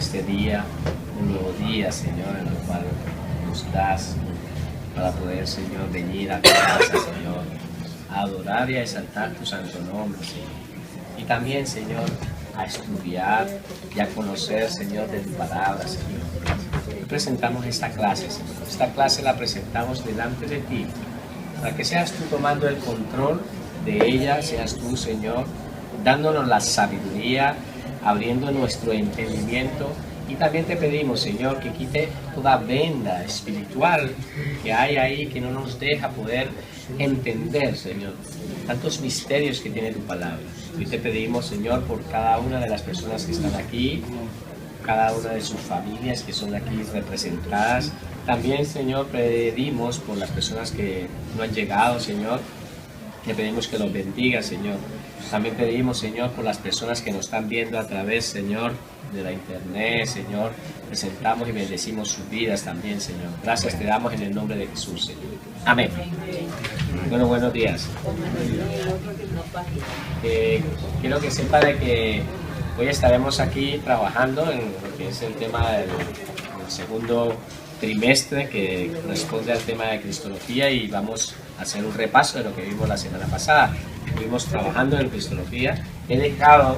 este día, un nuevo día, Señor, en el cual nos das para poder, Señor, venir a tu casa, Señor, a adorar y a exaltar tu santo nombre, Señor. Y también, Señor, a estudiar y a conocer, Señor, de tu palabra, Señor. Hoy presentamos esta clase, Señor. Esta clase la presentamos delante de ti, para que seas tú tomando el control de ella, seas tú, Señor, dándonos la sabiduría, abriendo nuestro entendimiento. Y también te pedimos, Señor, que quite toda venda espiritual que hay ahí, que no nos deja poder entender, Señor, tantos misterios que tiene tu palabra. Y te pedimos, Señor, por cada una de las personas que están aquí, cada una de sus familias que son aquí representadas. También, Señor, pedimos por las personas que no han llegado, Señor. Te pedimos que los bendiga, Señor. También pedimos, Señor, por las personas que nos están viendo a través, Señor, de la internet, Señor. Presentamos y bendecimos sus vidas también, Señor. Gracias te damos en el nombre de Jesús, Señor. Amén. Bueno, buenos días. Quiero que sepa de que hoy estaremos aquí trabajando en lo que es el tema del segundo trimestre que corresponde al tema de Cristología, y vamos a hacer un repaso de lo que vimos la semana pasada. Estuvimos trabajando en Cristología. He dejado,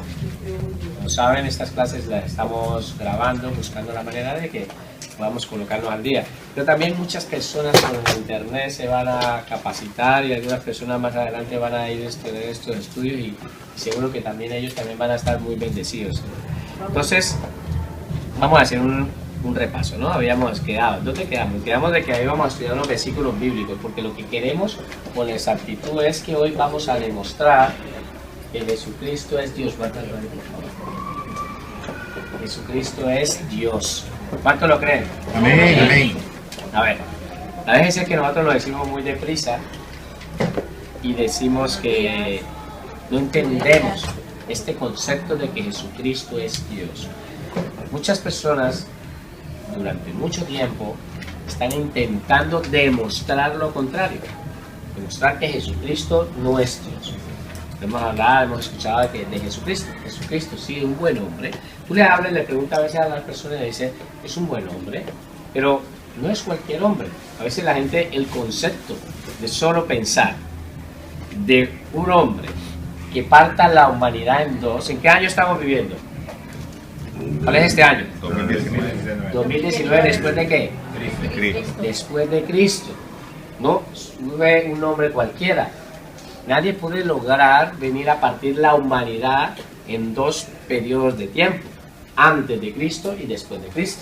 como saben, estas clases las estamos grabando, buscando la manera de que podamos colocarnos al día. Pero también muchas personas por el internet se van a capacitar, y algunas personas más adelante van a ir a estudiar estos estudios, y seguro que también ellos también van a estar muy bendecidos. Entonces, vamos a hacer un repaso, ¿no? Habíamos quedado, ¿dónde quedamos? Quedamos de que ahí vamos a estudiar los versículos bíblicos, porque lo que queremos con exactitud es que hoy vamos a demostrar que Jesucristo es Dios. Jesucristo es Dios. ¿Cuánto lo creen? Amén, amén. A ver, a veces es que nosotros lo decimos muy deprisa y decimos que no entendemos este concepto de que Jesucristo es Dios. Muchas personas durante mucho tiempo están intentando demostrar lo contrario, demostrar que Jesucristo no es Dios. Hemos escuchado de Jesucristo. Jesucristo, sí, un buen hombre. Tú le hablas, le preguntas a veces a las personas y le dices, es un buen hombre, pero no es cualquier hombre. A veces la gente, el concepto de solo pensar de un hombre que parta la humanidad en dos. ¿En qué año estamos viviendo? ¿Cuál es este año? 2019, ¿después de qué? Después de Cristo. No fue un hombre cualquiera. Nadie puede lograr venir a partir la humanidad en dos periodos de tiempo, antes de Cristo y después de Cristo.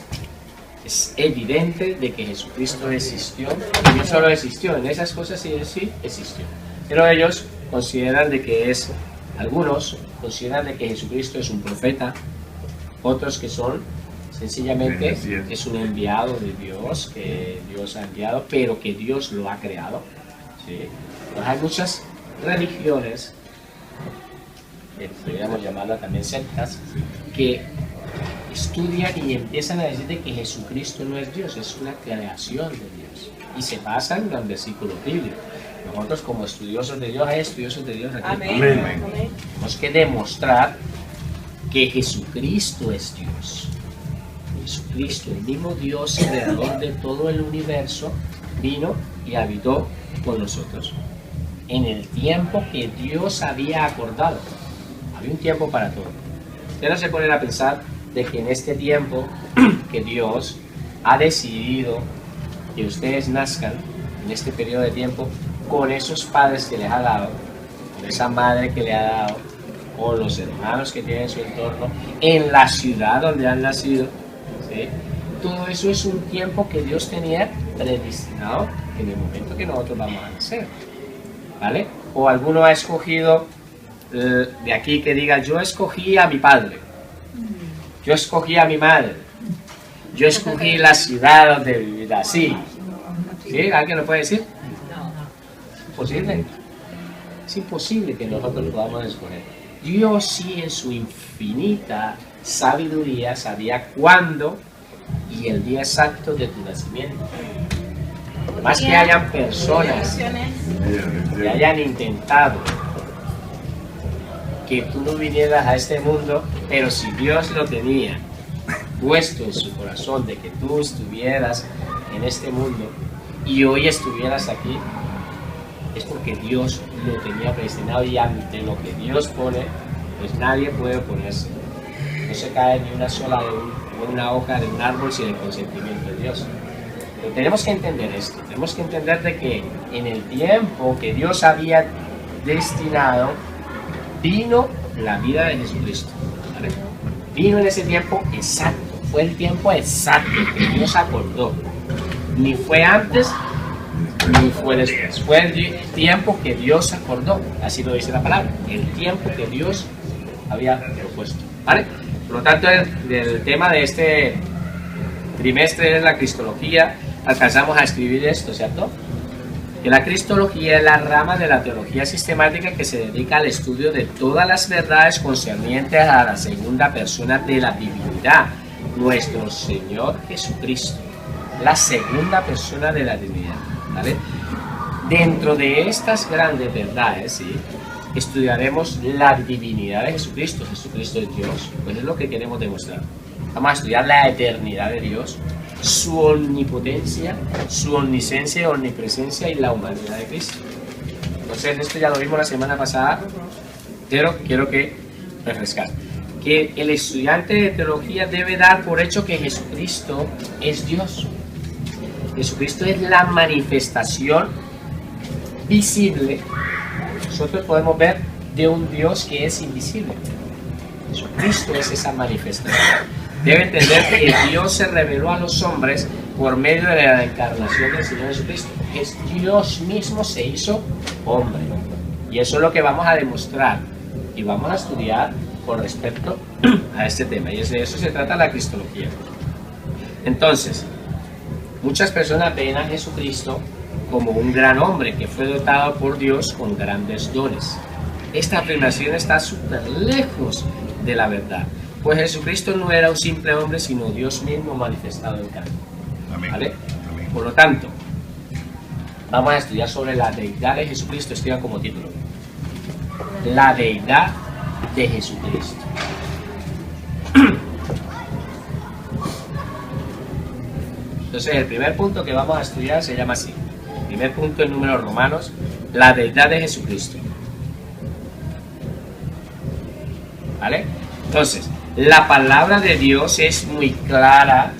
Es evidente de que Jesucristo existió, y no solo existió, en esas cosas sí existió. Pero ellos consideran de que algunos consideran de que Jesucristo es un profeta, otros que son sencillamente es un enviado de Dios, que Dios ha enviado, pero que Dios lo ha creado. ¿Sí? Pues hay muchas religiones, que podríamos llamarlas también sectas, que estudian y empiezan a decir de que Jesucristo no es Dios, es una creación de Dios, y se basan en el versículo bíblico. Nosotros, como estudiosos de Dios, hay estudiosos de Dios aquí. Amén. Tenemos que demostrar que Jesucristo es Dios. Jesucristo, el mismo Dios creador de todo el universo, vino y habitó con nosotros en el tiempo que Dios había acordado. Había un tiempo para todo. Ustedes no se ponen a pensar de que en este tiempo que Dios ha decidido que ustedes nazcan en este periodo de tiempo con esos padres que les ha dado, con esa madre que le ha dado, con los hermanos que tienen en su entorno, en la ciudad donde han nacido, ¿sí? Todo eso es un tiempo que Dios tenía predestinado en el momento que nosotros vamos a nacer, ¿vale? O alguno ha escogido de aquí que diga, yo escogí a mi padre, yo escogí a mi madre, yo escogí la ciudad donde vivir, así. ¿Sí? ¿Alguien lo puede decir? ¿Es imposible? Es imposible que nosotros lo podamos escoger. Dios sí, en su infinita sabiduría, sabía cuándo y el día exacto de tu nacimiento. Más que hayan personas que hayan intentado que tú no vinieras a este mundo, pero si Dios lo tenía puesto en su corazón de que tú estuvieras en este mundo y hoy estuvieras aquí, es porque Dios lo tenía predestinado, y ante lo que Dios pone, pues nadie puede oponerse. No se cae ni una sola de una hoja de un árbol sin el consentimiento de Dios. Pero tenemos que entender esto, tenemos que entender de que en el tiempo que Dios había destinado, vino la vida de Jesucristo, ¿vale? Vino en ese tiempo exacto, fue el tiempo exacto que Dios acordó. Ni fue antes, ni fue después. Fue el tiempo que Dios acordó, así lo dice la palabra, el tiempo que Dios había propuesto, ¿vale? Por lo tanto, el tema de este trimestre es la cristología. Alcanzamos a escribir esto, ¿cierto? Que la cristología es la rama de la teología sistemática que se dedica al estudio de todas las verdades concernientes a la segunda persona de la divinidad, nuestro Señor Jesucristo, la segunda persona de la divinidad, ¿vale? Dentro de estas grandes verdades, ¿sí?, estudiaremos la divinidad de Jesucristo. Jesucristo es Dios, pues es lo que queremos demostrar. Vamos a estudiar la eternidad de Dios, su omnipotencia, su omnisciencia, omnipresencia y la humanidad de Cristo. Entonces esto ya lo vimos la semana pasada, pero quiero que refrescar que el estudiante de teología debe dar por hecho que Jesucristo es Dios. Jesucristo es la manifestación visible, nosotros podemos ver, de un Dios que es invisible. Jesucristo es esa manifestación. Debe entender que Dios se reveló a los hombres por medio de la encarnación del Señor Jesucristo. Es Dios mismo se hizo hombre. Y eso es lo que vamos a demostrar y vamos a estudiar con respecto a este tema. Y de eso se trata la cristología. Entonces, muchas personas ven a Jesucristo como un gran hombre que fue dotado por Dios con grandes dones. Esta afirmación está súper lejos de la verdad. Pues Jesucristo no era un simple hombre, sino Dios mismo manifestado en carne. Amén. ¿Vale? Amén. Por lo tanto, vamos a estudiar sobre la deidad de Jesucristo. Escriba como título: la deidad de Jesucristo. Entonces, el primer punto que vamos a estudiar se llama así. El primer punto en Números Romanos: la deidad de Jesucristo. ¿Vale? Entonces, la palabra de Dios es muy clara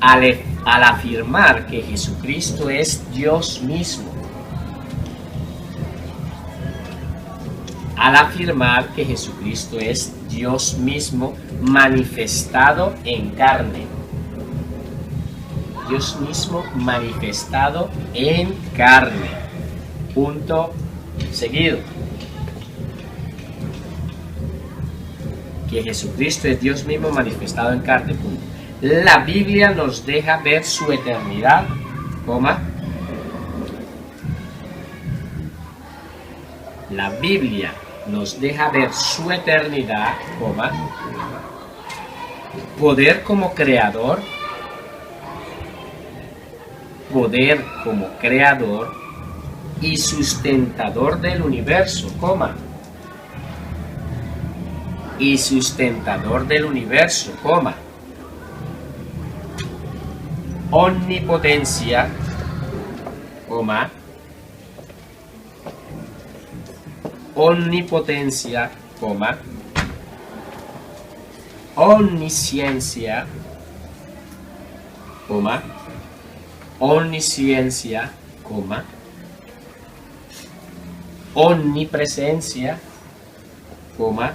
al afirmar que Jesucristo es Dios mismo. Al afirmar que Jesucristo es Dios mismo manifestado en carne. Dios mismo manifestado en carne. Punto seguido. Que Jesucristo es Dios mismo manifestado en carne. Punto. La Biblia nos deja ver su eternidad, coma. La Biblia nos deja ver su eternidad, coma. Poder como creador y sustentador del universo, coma. Y sustentador del universo, coma. Omnipotencia, coma. Omnipotencia, coma. Omnisciencia, coma. Omnisciencia, coma. Omnipresencia, coma.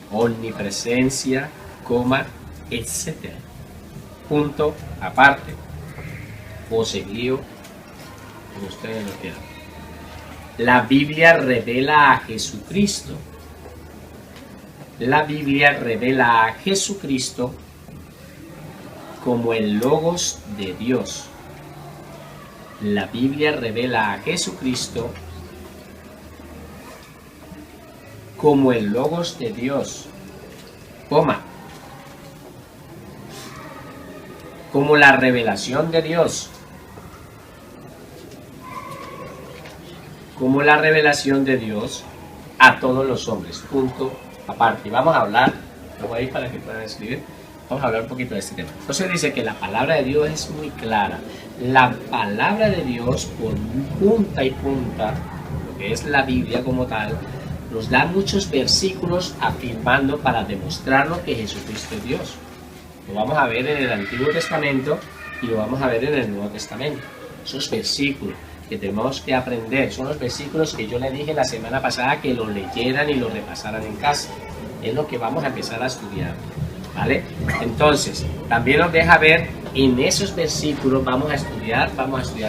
Omnipresencia, coma, etc. Punto aparte o seguido, como ustedes lo quieran. La Biblia revela a Jesucristo. La Biblia revela a Jesucristo como el Logos de Dios. La Biblia revela a Jesucristo como el Logos de Dios, coma, como la revelación de Dios, como la revelación de Dios a todos los hombres. Punto aparte. Y vamos a hablar, lo voy a ir para que puedan escribir, vamos a hablar un poquito de este tema. Entonces dice que la palabra de Dios es muy clara. La palabra de Dios, por punta y punta, lo que es la Biblia como tal, nos da muchos versículos afirmando para demostrarnos que Jesucristo es Dios. Lo vamos a ver en el Antiguo Testamento y lo vamos a ver en el Nuevo Testamento. Esos versículos que tenemos que aprender son los versículos que yo le dije la semana pasada que lo leyeran y lo repasaran en casa. Es lo que vamos a empezar a estudiar, ¿vale? Entonces, también nos deja ver en esos versículos, vamos a estudiar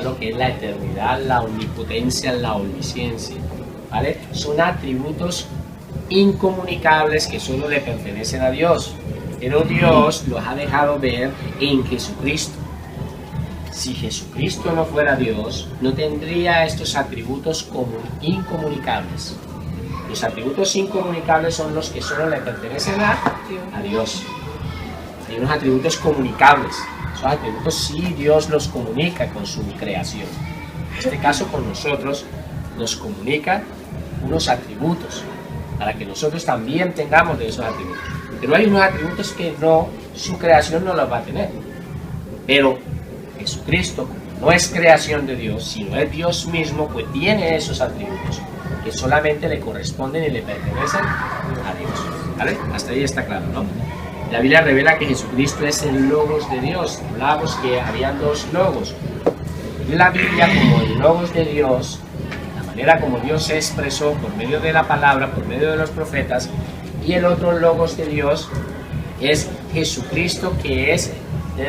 lo que es la eternidad, la omnipotencia, la omnisciencia, ¿vale? Son atributos incomunicables que solo le pertenecen a Dios, pero Dios los ha dejado ver en Jesucristo. Si Jesucristo no fuera Dios, no tendría estos atributos incomunicables. Los atributos incomunicables son los que solo le pertenecen a Dios. Hay unos atributos comunicables. Esos atributos sí Dios los comunica con su creación. En este caso con nosotros nos comunica unos atributos para que nosotros también tengamos de esos atributos. Pero hay unos atributos que no, su creación no los va a tener. Pero Jesucristo, como no es creación de Dios, sino es Dios mismo, pues tiene esos atributos que solamente le corresponden y le pertenecen a Dios. ¿Vale? Hasta ahí está claro, ¿no? La Biblia revela que Jesucristo es el Logos de Dios. Hablábamos que habían dos Logos. La Biblia, como el Logos de Dios, la manera como Dios se expresó por medio de la palabra, por medio de los profetas, y el otro Logos de Dios es Jesucristo, que es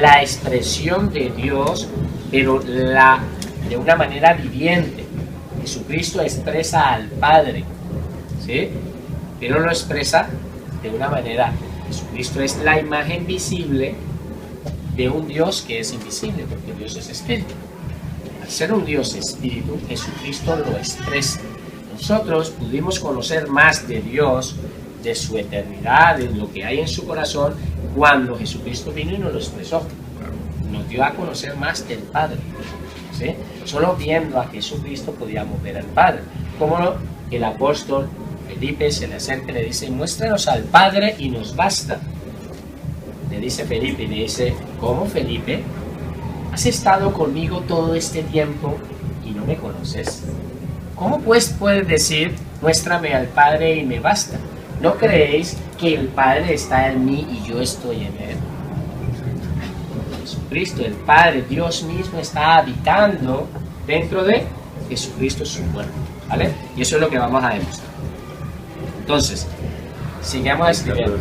la expresión de Dios, pero de una manera viviente. Jesucristo expresa al Padre, ¿sí? Pero lo expresa de una manera. Jesucristo es la imagen visible de un Dios que es invisible, porque Dios es espíritu. Al ser un Dios espíritu, Jesucristo lo expresa. Nosotros pudimos conocer más de Dios, de su eternidad, de lo que hay en su corazón, cuando Jesucristo vino y nos lo expresó. Nos dio a conocer más del Padre, ¿sí? Solo viendo a Jesucristo podíamos ver al Padre. Como el apóstol Felipe se le acerca y le dice: muéstranos al Padre y nos basta. Le dice Felipe, y le dice: ¿cómo, Felipe? ¿Has estado conmigo todo este tiempo y no me conoces? ¿Cómo pues puedes decir: muéstrame al Padre y me basta? ¿No creéis que el Padre está en mí y yo estoy en Él? Jesucristo, el Padre, Dios mismo está habitando dentro de Jesucristo, su cuerpo, ¿vale? Y eso es lo que vamos a demostrar. Entonces, sigamos escribiendo.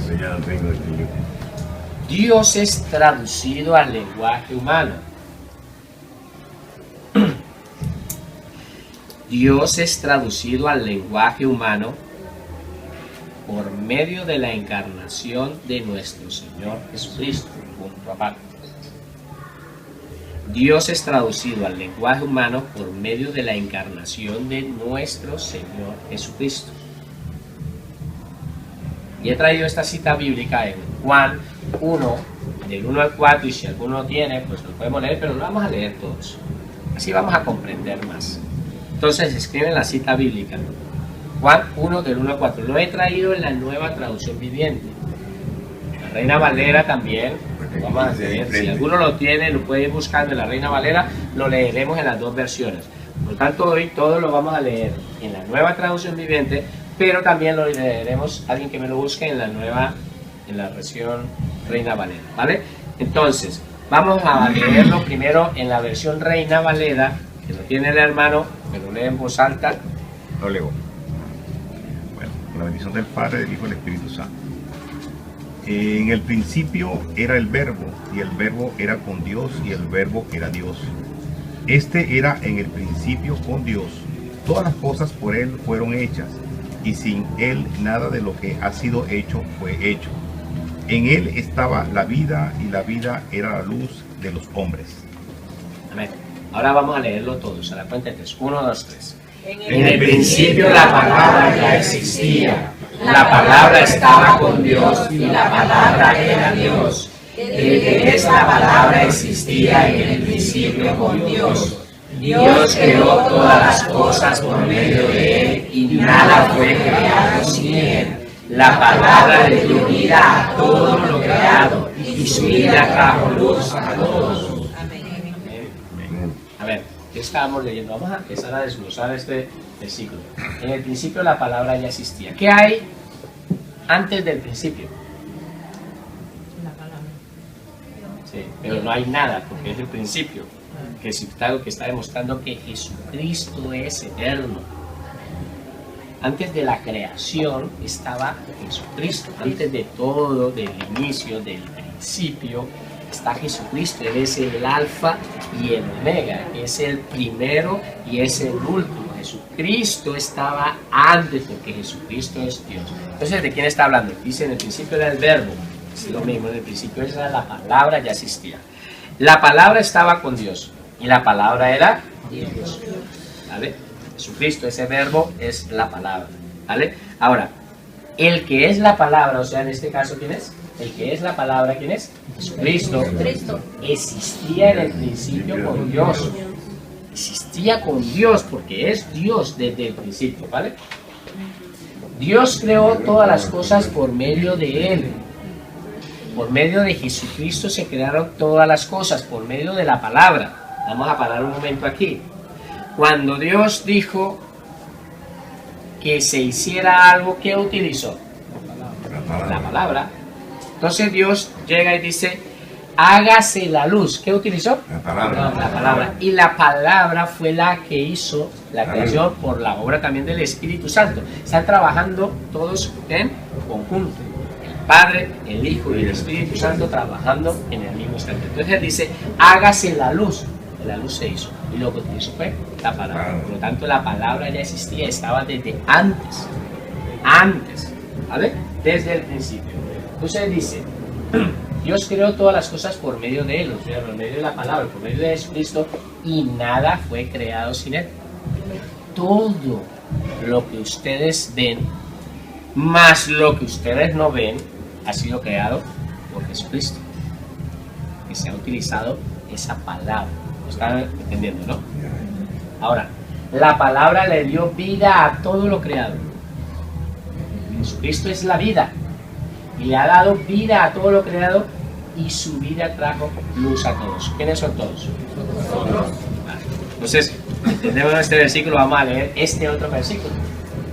Dios es traducido al lenguaje humano. Dios es traducido al lenguaje humano por medio de la encarnación de nuestro Señor Jesucristo. Punto aparte. Dios es traducido al lenguaje humano por medio de la encarnación de nuestro Señor Jesucristo. Y he traído esta cita bíblica en Juan 1, del 1 al 4, y si alguno tiene, pues lo podemos leer, pero lo vamos a leer todos. Así vamos a comprender más. Entonces escriben la cita bíblica. Juan 1, del 1 al 4. Lo he traído en la Nueva Traducción Viviente. La Reina Valera también. Vamos a leer. Si alguno lo tiene, lo puede ir buscando en la Reina Valera. Lo leeremos en las dos versiones. Por lo tanto, hoy todo lo vamos a leer en la Nueva Traducción Viviente, pero también lo leeremos, alguien que me lo busque, en la versión Reina Valera, ¿vale? Entonces, vamos a leerlo primero en la versión Reina Valera, que lo tiene el hermano, que lo lee en voz alta. Lo leo. Bueno, con la bendición del Padre, del Hijo y del Espíritu Santo. En el principio era el Verbo, y el Verbo era con Dios, y el Verbo era Dios. Este era en el principio con Dios. Todas las cosas por Él fueron hechas, y sin Él nada de lo que ha sido hecho fue hecho. En Él estaba la vida, y la vida era la luz de los hombres. Amén. Ahora vamos a leerlo todos, a la cuenta de 3. 1, 2, 3. En el principio la palabra ya existía. La palabra estaba con Dios y la palabra era Dios. El que es la palabra existía en el principio con Dios. Dios creó todas las cosas por medio de Él y nada fue creado sin Él. La palabra le dio vida a todo lo creado y su vida trajo luz a todos. Amén. A ver, ¿qué estábamos leyendo? Vamos a empezar a desglosar este versículo. En el principio la palabra ya existía. ¿Qué hay antes del principio? La palabra. Sí, pero no hay nada porque es el principio. Que es algo que está demostrando que Jesucristo es eterno. Antes de la creación estaba Jesucristo. Antes de todo, del inicio, del principio, está Jesucristo. Él es el alfa y el omega. Es el primero y es el último. Jesucristo estaba antes porque Jesucristo es Dios. Entonces, ¿de quién está hablando? Dice, en el principio era el verbo. Es lo mismo, en el principio era la palabra, ya existía. La palabra estaba con Dios y la palabra era Dios. ¿Vale? Jesucristo, ese verbo es la palabra. ¿Vale? Ahora, el que es la palabra, o sea, en este caso, ¿quién es? El que es la palabra, ¿quién es? Jesucristo. Existía en el principio con Dios. Existía con Dios porque es Dios desde el principio, ¿vale? Dios creó todas las cosas por medio de Él. Por medio de Jesucristo se crearon todas las cosas, por medio de la palabra. Vamos a parar un momento aquí. Cuando Dios dijo que se hiciera algo, ¿qué utilizó? La palabra. Entonces Dios llega y dice, hágase la luz. ¿Qué utilizó? La palabra. La palabra. Y la palabra fue la que hizo la creación por la obra también del Espíritu Santo. Están trabajando todos en conjunto. El Padre, el Hijo y el Espíritu Santo trabajando en el mismo instante. Entonces Él dice, hágase la luz. Y la luz se hizo. Y lo que utilizó fue la palabra. Por lo tanto, la palabra ya existía, estaba desde antes. Antes. ¿Vale? Desde el principio. Entonces dice, Dios creó todas las cosas por medio de Él, o sea, por medio de la palabra, por medio de Jesucristo, y nada fue creado sin Él. Todo lo que ustedes ven, más lo que ustedes no ven, ha sido creado por Jesucristo. Que se ha utilizado esa palabra. ¿Lo están entendiendo, no? Ahora, la palabra le dio vida a todo lo creado. Jesucristo es la vida. Y le ha dado vida a todo lo creado y su vida trajo luz a todos. ¿Quiénes son todos? Nosotros. Vale. Entonces, entendemos este versículo, vamos a leer este otro versículo.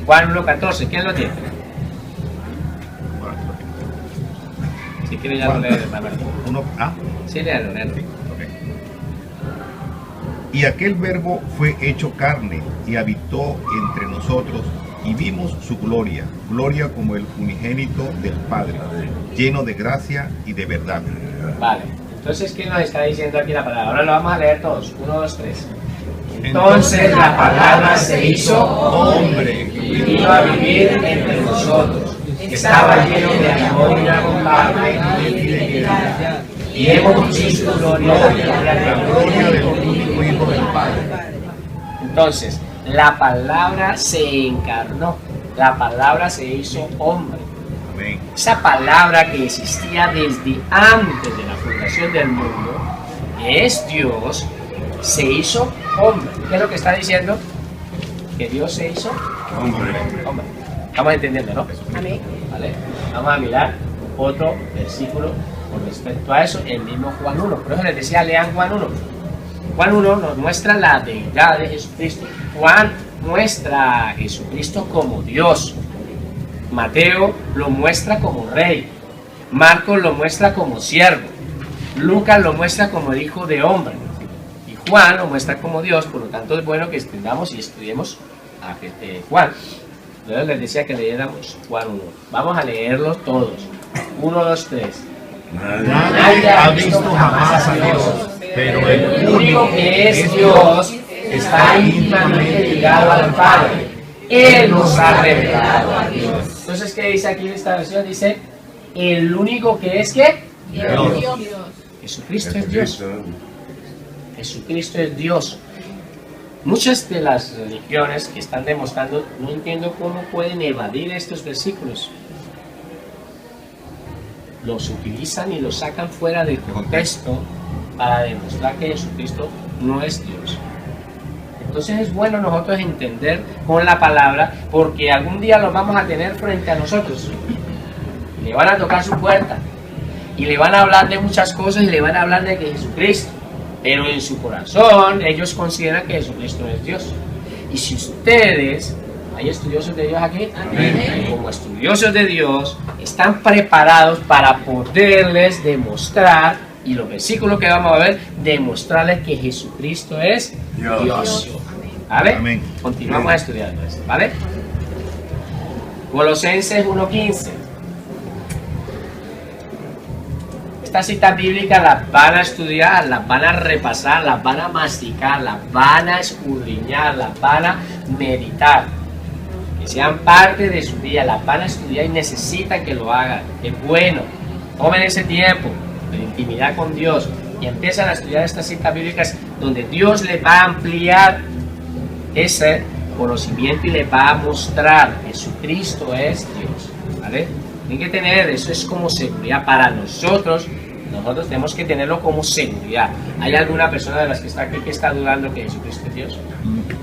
Juan 1:14, ¿quién lo tiene? Si quiere ya lo leer, hermano. Sí, léalo. Y aquel verbo fue hecho carne y habitó entre nosotros y vimos su gloria, gloria como el unigénito del Padre, lleno de gracia y de verdad. Vale, entonces, ¿qué nos está diciendo aquí la palabra? Ahora lo vamos a leer todos, 1, 2, 3. Entonces la palabra se hizo hombre y vino a vivir entre nosotros. Estaba lleno de amor y compadre y de fidelidad. Y hemos visto su gloria, la gloria del único Hijo del Padre. Entonces, la palabra se encarnó, la palabra se hizo hombre. Amén. Esa palabra que existía desde antes de la fundación del mundo, que es Dios, se hizo hombre. ¿Qué es lo que está diciendo? Que Dios se hizo hombre. Estamos entendiendo, ¿no? Amén. ¿Vale? Vamos a mirar otro versículo con respecto a eso, el mismo Juan 1. Por eso les decía, lean Juan 1. Juan 1 nos muestra la deidad de Jesucristo. Juan muestra a Jesucristo como Dios. Mateo lo muestra como rey. Marcos lo muestra como siervo. Lucas lo muestra como el Hijo de Hombre. Y Juan lo muestra como Dios. Por lo tanto, es bueno que entendamos y estudiemos a Juan. Entonces les decía que leyéramos Juan 1. Vamos a leerlos todos. 1, 2, 3. Nadie ha visto jamás a Dios, pero el único que es Dios está íntimamente ligado al Padre. Él nos ha revelado a Dios. Entonces, ¿qué dice aquí en esta versión? Dice, el único que es ¿qué? Dios. Jesucristo es Dios. Jesucristo es Dios. Muchas de las religiones que están demostrando, no entiendo cómo pueden evadir estos versículos. Los utilizan y los sacan fuera del contexto para demostrar que Jesucristo no es Dios. Entonces es bueno nosotros entender con la palabra, porque algún día los vamos a tener frente a nosotros. Le van a tocar su puerta y le van a hablar de muchas cosas y le van a hablar de que Jesucristo, pero en su corazón ellos consideran que Jesucristo es Dios. Y si ustedes, hay estudiosos de Dios aquí, amén, como estudiosos de Dios, están preparados para poderles demostrar, y los versículos que vamos a ver, demostrarles que Jesucristo es Dios. ¿Vale? Amén. Continuamos estudiando esto, ¿vale? Colosenses 1:15. Estas citas bíblicas las van a estudiar, las van a repasar, las van a masticar, las van a escudriñar, las van a meditar. Que sean parte de su vida, las van a estudiar y necesitan que lo hagan. Es bueno. Tomen ese tiempo de intimidad con Dios y empiezan a estudiar estas citas bíblicas donde Dios les va a ampliar ese conocimiento y les va a mostrar que Jesucristo es Dios. ¿Vale? Tienen que tener, eso es como seguridad para nosotros. Nosotros tenemos que tenerlo como seguridad. ¿Hay alguna persona de las que está aquí que está dudando que Jesucristo es Dios?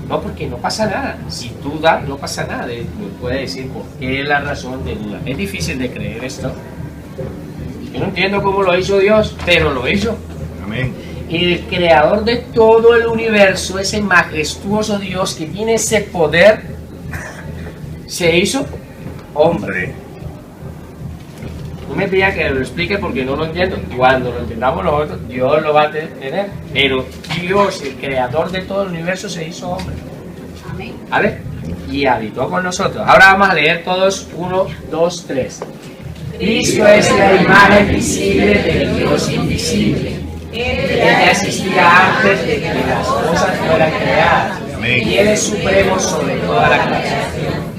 No, porque no pasa nada. Si duda, no pasa nada. Me puede decir por qué es la razón de duda. Es difícil de creer esto. Yo no entiendo cómo lo hizo Dios, pero lo hizo. Amén. El creador de todo el universo, ese majestuoso Dios que tiene ese poder, se hizo hombre. No me pidan que lo explique porque no lo entiendo. Cuando lo entendamos nosotros, Dios lo va a tener. Pero Dios, el creador de todo el universo, se hizo hombre. ¿Vale? Y habitó con nosotros. Ahora vamos a leer todos 1, 2, 3. Cristo es la imagen visible del Dios invisible. Ella existía antes de que las cosas fueran creadas. Y Él es supremo sobre toda la creación.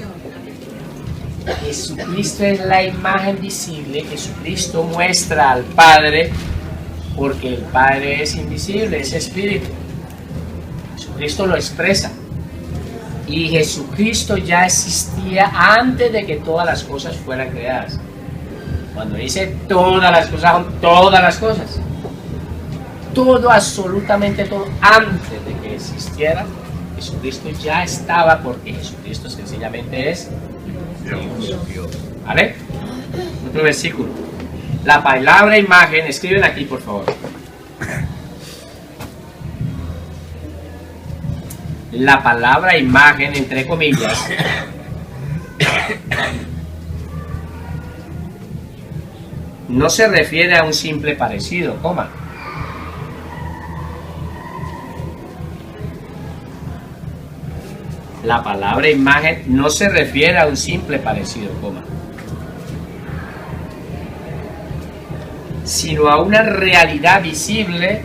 Jesucristo es la imagen visible. Jesucristo muestra al Padre, porque el Padre es invisible, es espíritu. Jesucristo lo expresa. Y Jesucristo ya existía antes de que todas las cosas fueran creadas. Cuando dice todas las cosas, son todas las cosas. Todo, absolutamente todo, antes de que existiera, Jesucristo ya estaba, porque Jesucristo sencillamente es Dios. ¿Vale? Otro versículo. La palabra imagen, escriben aquí por favor. La palabra imagen, entre comillas, no se refiere a un simple parecido, coma. La palabra imagen no se refiere a un simple parecido, coma, sino a una realidad visible,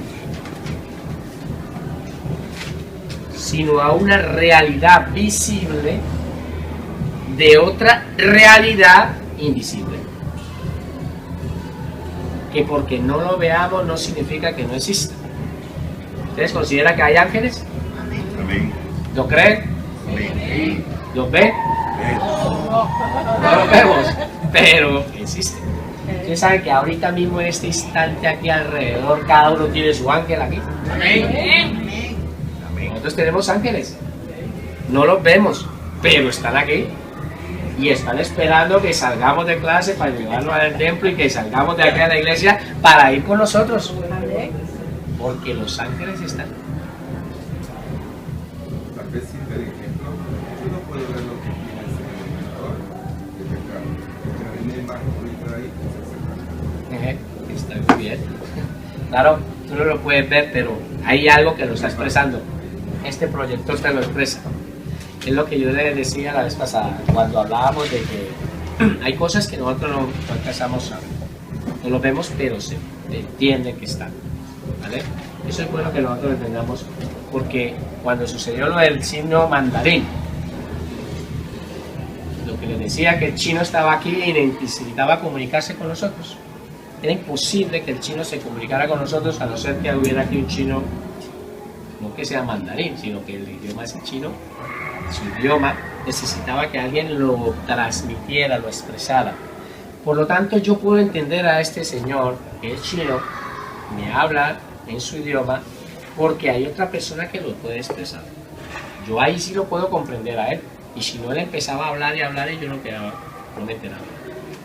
de otra realidad invisible. Que porque no lo veamos no significa que no exista. ¿Ustedes consideran que hay ángeles? Amén. ¿Lo creen? Amén. ¿Los ven? No los vemos, pero existen. Ustedes saben que ahorita mismo en este instante aquí alrededor cada uno tiene su ángel aquí. Amén. Nosotros tenemos ángeles. No los vemos, pero están aquí. Y están esperando que salgamos de clase para llevarnos al templo y que salgamos de acá a la iglesia para ir con nosotros. Porque los ángeles están. Tal vez sin ver ejemplo, uno puede ver lo que tiene ese elemento de pecado. Porque hay una imagen ahorita ahí. Está muy bien. Claro, tú no lo puedes ver, pero hay algo que lo está expresando. Este proyector te lo expresa. Es lo que yo les decía la vez pasada, cuando hablábamos de que hay cosas que nosotros no alcanzamos a ver. No lo vemos, pero se entiende que están. ¿Vale? Eso es bueno que nosotros entendamos, porque cuando sucedió lo del chino mandarín, lo que les decía que el chino estaba aquí y necesitaba comunicarse con nosotros. Era imposible que el chino se comunicara con nosotros a no ser que hubiera aquí un chino, no que sea mandarín, sino que el idioma es el chino. Su idioma necesitaba que alguien lo transmitiera, lo expresara. Por lo tanto, yo puedo entender a este señor, que es chino, me habla en su idioma, porque hay otra persona que lo puede expresar. Yo ahí sí lo puedo comprender a él. Y si no, él empezaba a hablar y hablar y yo no quedaba, no me enteraba.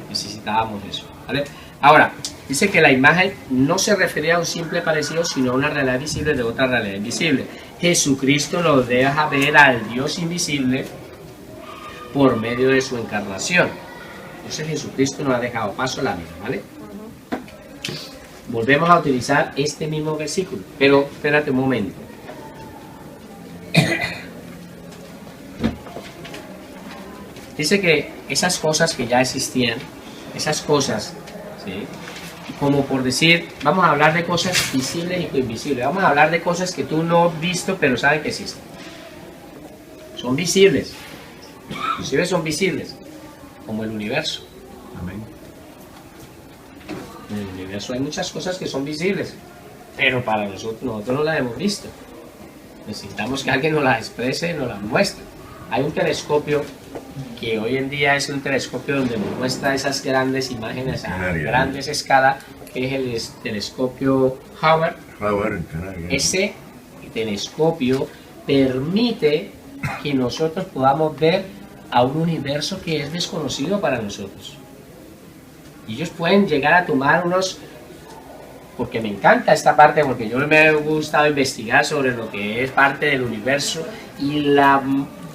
Necesitábamos eso, ¿vale? Ahora, dice que la imagen no se refería a un simple parecido, sino a una realidad visible de otra realidad invisible. Jesucristo nos deja ver al Dios invisible por medio de su encarnación. Entonces Jesucristo nos ha dejado paso a la vida, ¿vale? Volvemos a utilizar este mismo versículo, pero espérate un momento. Dice que esas cosas que ya existían, esas cosas, ¿sí? Como por decir, vamos a hablar de cosas visibles y invisibles, vamos a hablar de cosas que tú no has visto pero sabes que existen. Son visibles, inclusive son visibles, como el universo. Amén. En el universo hay muchas cosas que son visibles, pero para nosotros no las hemos visto. Necesitamos que alguien nos las exprese, nos las muestre. Hay un telescopio que hoy en día es un telescopio donde nos muestra esas grandes imágenes a grandes escalas, que es el telescopio Hubble. Ese telescopio permite que nosotros podamos ver a un universo que es desconocido para nosotros. Y ellos pueden llegar a tomar unos, porque me encanta esta parte, porque yo me ha gustado investigar sobre lo que es parte del universo y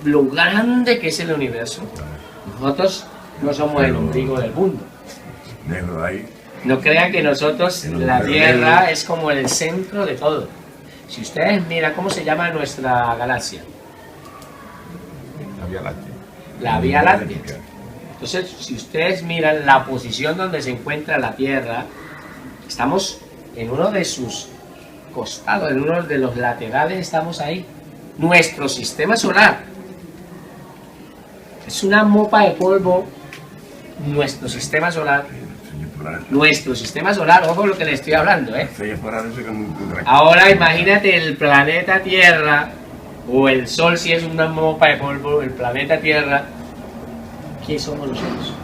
lo grande que es el universo. Nosotros no somos el ombligo del mundo. No crean que nosotros, la Tierra es como el centro de todo. Si ustedes miran cómo se llama nuestra galaxia, La Vía Láctea. la Vía Láctea. Entonces, si ustedes miran la posición donde se encuentra la Tierra, estamos en uno de sus costados, en uno de los laterales estamos ahí. Nuestro sistema solar es una mopa de polvo. Nuestro sistema solar, ojo lo que le estoy hablando, ¿eh? Ahora imagínate el planeta Tierra, o el Sol si es una mopa de polvo, el planeta Tierra. ¿Qué somos nosotros?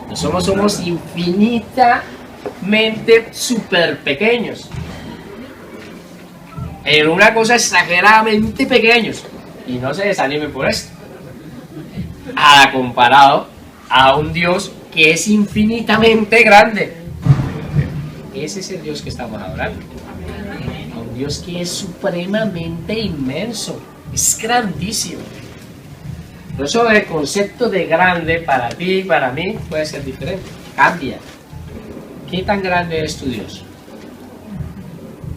Nosotros somos infinitamente súper pequeños. En una cosa exageradamente pequeños. Y no se desanimen por esto. Comparado a un Dios que es infinitamente grande. Ese es el Dios que estamos adorando. A un Dios que es supremamente inmenso. Es grandísimo. Por eso el concepto de grande para ti y para mí puede ser diferente. Cambia. ¿Qué tan grande es tu Dios?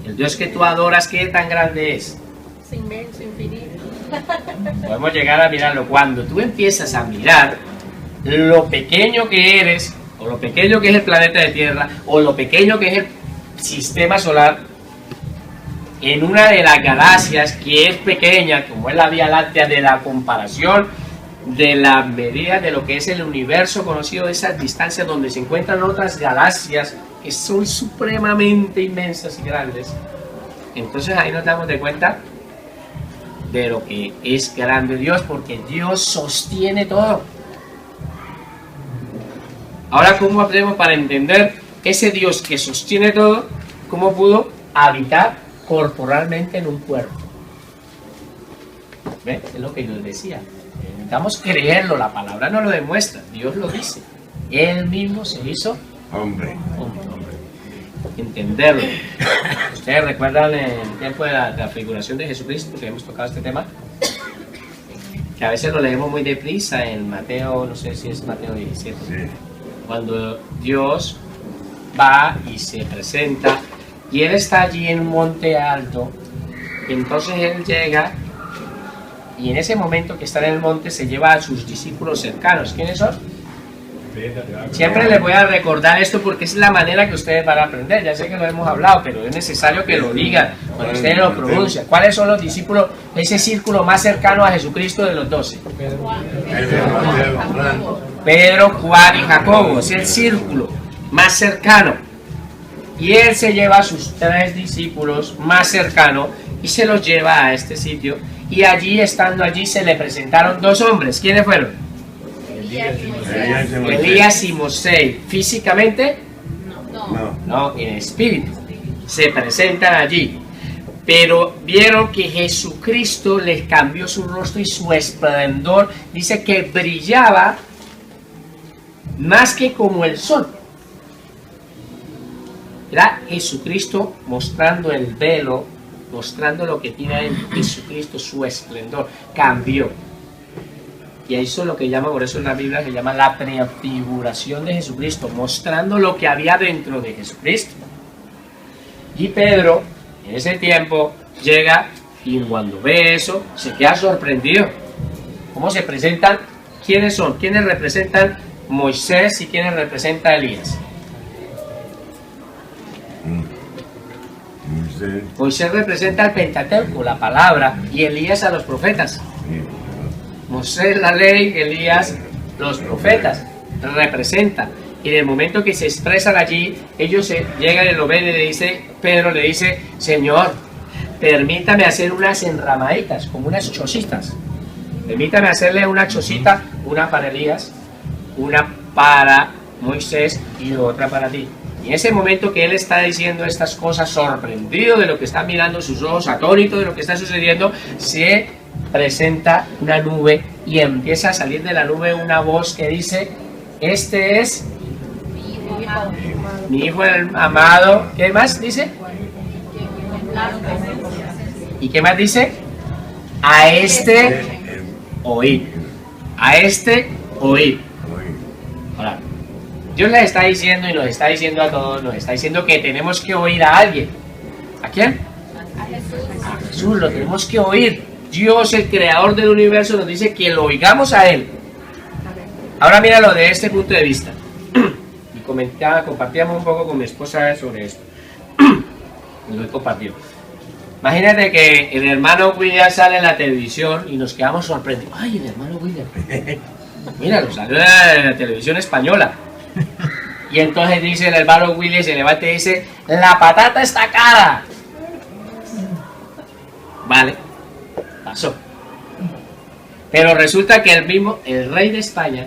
El Dios que tú adoras, ¿qué tan grande es? Es inmenso, infinito. Podemos llegar a mirarlo. Cuando tú empiezas a mirar lo pequeño que eres, o lo pequeño que es el planeta de Tierra, o lo pequeño que es el sistema solar, en una de las galaxias que es pequeña, como es la Vía Láctea, de la comparación de la medida de lo que es el universo conocido, de esas distancias donde se encuentran otras galaxias que son supremamente inmensas y grandes, entonces ahí nos damos de cuenta de lo que es grande Dios, porque Dios sostiene todo. Ahora, ¿cómo hacemos para entender ese Dios que sostiene todo? ¿Cómo pudo habitar corporalmente en un cuerpo? ¿Ven? Es lo que yo les decía. Necesitamos creerlo, la palabra no lo demuestra, Dios lo dice. Él mismo se hizo hombre. Entenderlo. Ustedes recuerdan el tiempo de la transfiguración de Jesucristo, que hemos tocado este tema, que a veces lo leemos muy deprisa en Mateo, no sé si es Mateo 17, sí. Cuando Dios va y se presenta y Él está allí en un monte alto, y entonces Él llega y en ese momento que está en el monte se lleva a sus discípulos cercanos. ¿Quiénes son? Siempre les voy a recordar esto porque es la manera que ustedes van a aprender. Ya sé que lo hemos hablado, pero es necesario que lo digan cuando ustedes lo pronuncian. ¿Cuáles son los discípulos, ese círculo más cercano a Jesucristo de los 12? Pedro, Juan y Jacobo. Es el círculo más cercano. Y Él se lleva a sus 3 discípulos más cercanos y se los lleva a este sitio. Y allí, estando allí, se le presentaron 2 hombres. ¿Quiénes fueron? Elías y Moisés. ¿Físicamente? No, en espíritu. Se presentan allí. pero vieron que Jesucristo les cambió su rostro y su esplendor, dice que brillaba más que como el sol. Era Jesucristo mostrando el velo, mostrando lo que tiene en Jesucristo, su esplendor, cambió. Y eso es lo que llama, por eso en la Biblia se llama la prefiguración de Jesucristo, mostrando lo que había dentro de Jesucristo. Y Pedro, en ese tiempo, llega y cuando ve eso, se queda sorprendido. ¿Cómo se presentan? ¿Quiénes son? ¿Quiénes representan Moisés y quiénes representan Elías? Moisés representa al Pentateuco, la palabra, y Elías a los profetas. Moisés la ley, Elías los profetas. Representa. Y en el momento que se expresan allí, ellos llegan y lo ven y le dice, Pedro le dice, Señor, permítame hacer unas enramaditas, como unas chocitas. Permítame hacerle una chocita, una para Elías, una para Moisés y otra para ti. Y en ese momento que él está diciendo estas cosas, sorprendido de lo que está mirando sus ojos, atónito de lo que está sucediendo, se presenta una nube y empieza a salir de la nube una voz que dice, este es mi hijo el amado. ¿Qué más dice? ¿Y qué más dice? A este oír. A este oír. Ahora, Dios les está diciendo y nos está diciendo a todos, nos está diciendo que tenemos que oír a alguien. ¿A quién? A Jesús, lo tenemos que oír. Dios, el creador del universo, nos dice que lo oigamos a Él. Ahora míralo de este punto de vista. Y compartíamos un poco con mi esposa sobre esto. Lo he compartido. Imagínate que el hermano William sale en la televisión y nos quedamos sorprendidos. ¡Ay, el hermano William! Míralo, salió en la televisión española. Y entonces dice el hermano William, se levanta y dice, ¡la patata está cara! Vale, pasó. Pero resulta que el rey de España,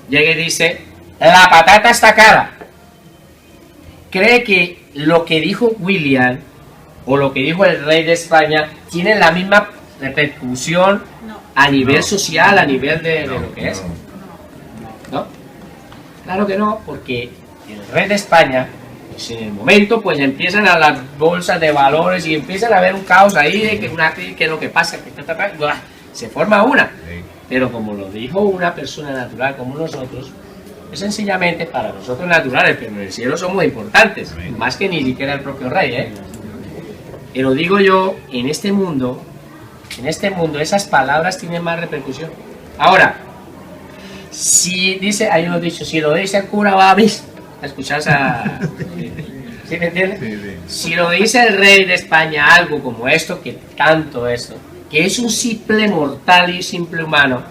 llega y dice, ¡la patata está cara! ¿Cree que lo que dijo William o lo que dijo el rey de España tiene la misma repercusión a nivel social, a nivel de lo que es? ¿No? Claro que no, porque el rey de España, pues en el momento, pues empiezan a las bolsas de valores y empiezan a haber un caos ahí de que es lo que pasa, se forma una. Pero como lo dijo una persona natural como nosotros, es sencillamente para nosotros naturales, pero en el cielo somos importantes, más que ni siquiera el propio rey, ¿eh? Pero digo yo, en este mundo, esas palabras tienen más repercusión. Ahora, si dice, hay unos dichos, si lo dice el cura va a escuchar a... ¿Sí me entiendes? Sí, sí. Si lo dice el rey de España, algo como esto, que tanto esto, que es un simple mortal y simple humano,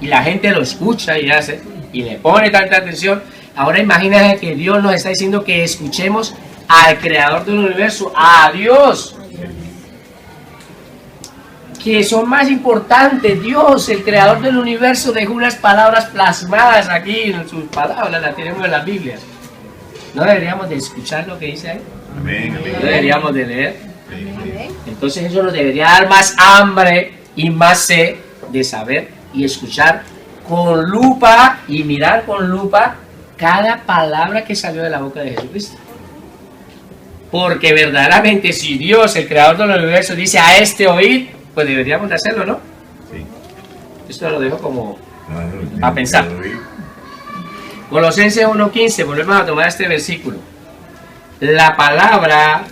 y la gente lo escucha y hace, y le pone tanta atención, ahora imagínate que Dios nos está diciendo que escuchemos al creador del universo, a Dios, que son más importantes. Dios, el creador del universo, dejó unas palabras plasmadas aquí, en sus palabras, las tenemos en las Biblias. ¿No deberíamos de escuchar lo que dice ahí? Amén, amén. ¿No deberíamos de leer? Sí, sí. Entonces eso nos debería dar más hambre y más sed de saber y escuchar con lupa y mirar con lupa cada palabra que salió de la boca de Jesucristo. Porque verdaderamente si Dios, el creador del universo, dice a este oír, pues deberíamos de hacerlo, ¿no? Sí. Esto lo dejo como Ah, a pensar. Colosenses 1:15, volvemos a tomar este versículo. La palabra,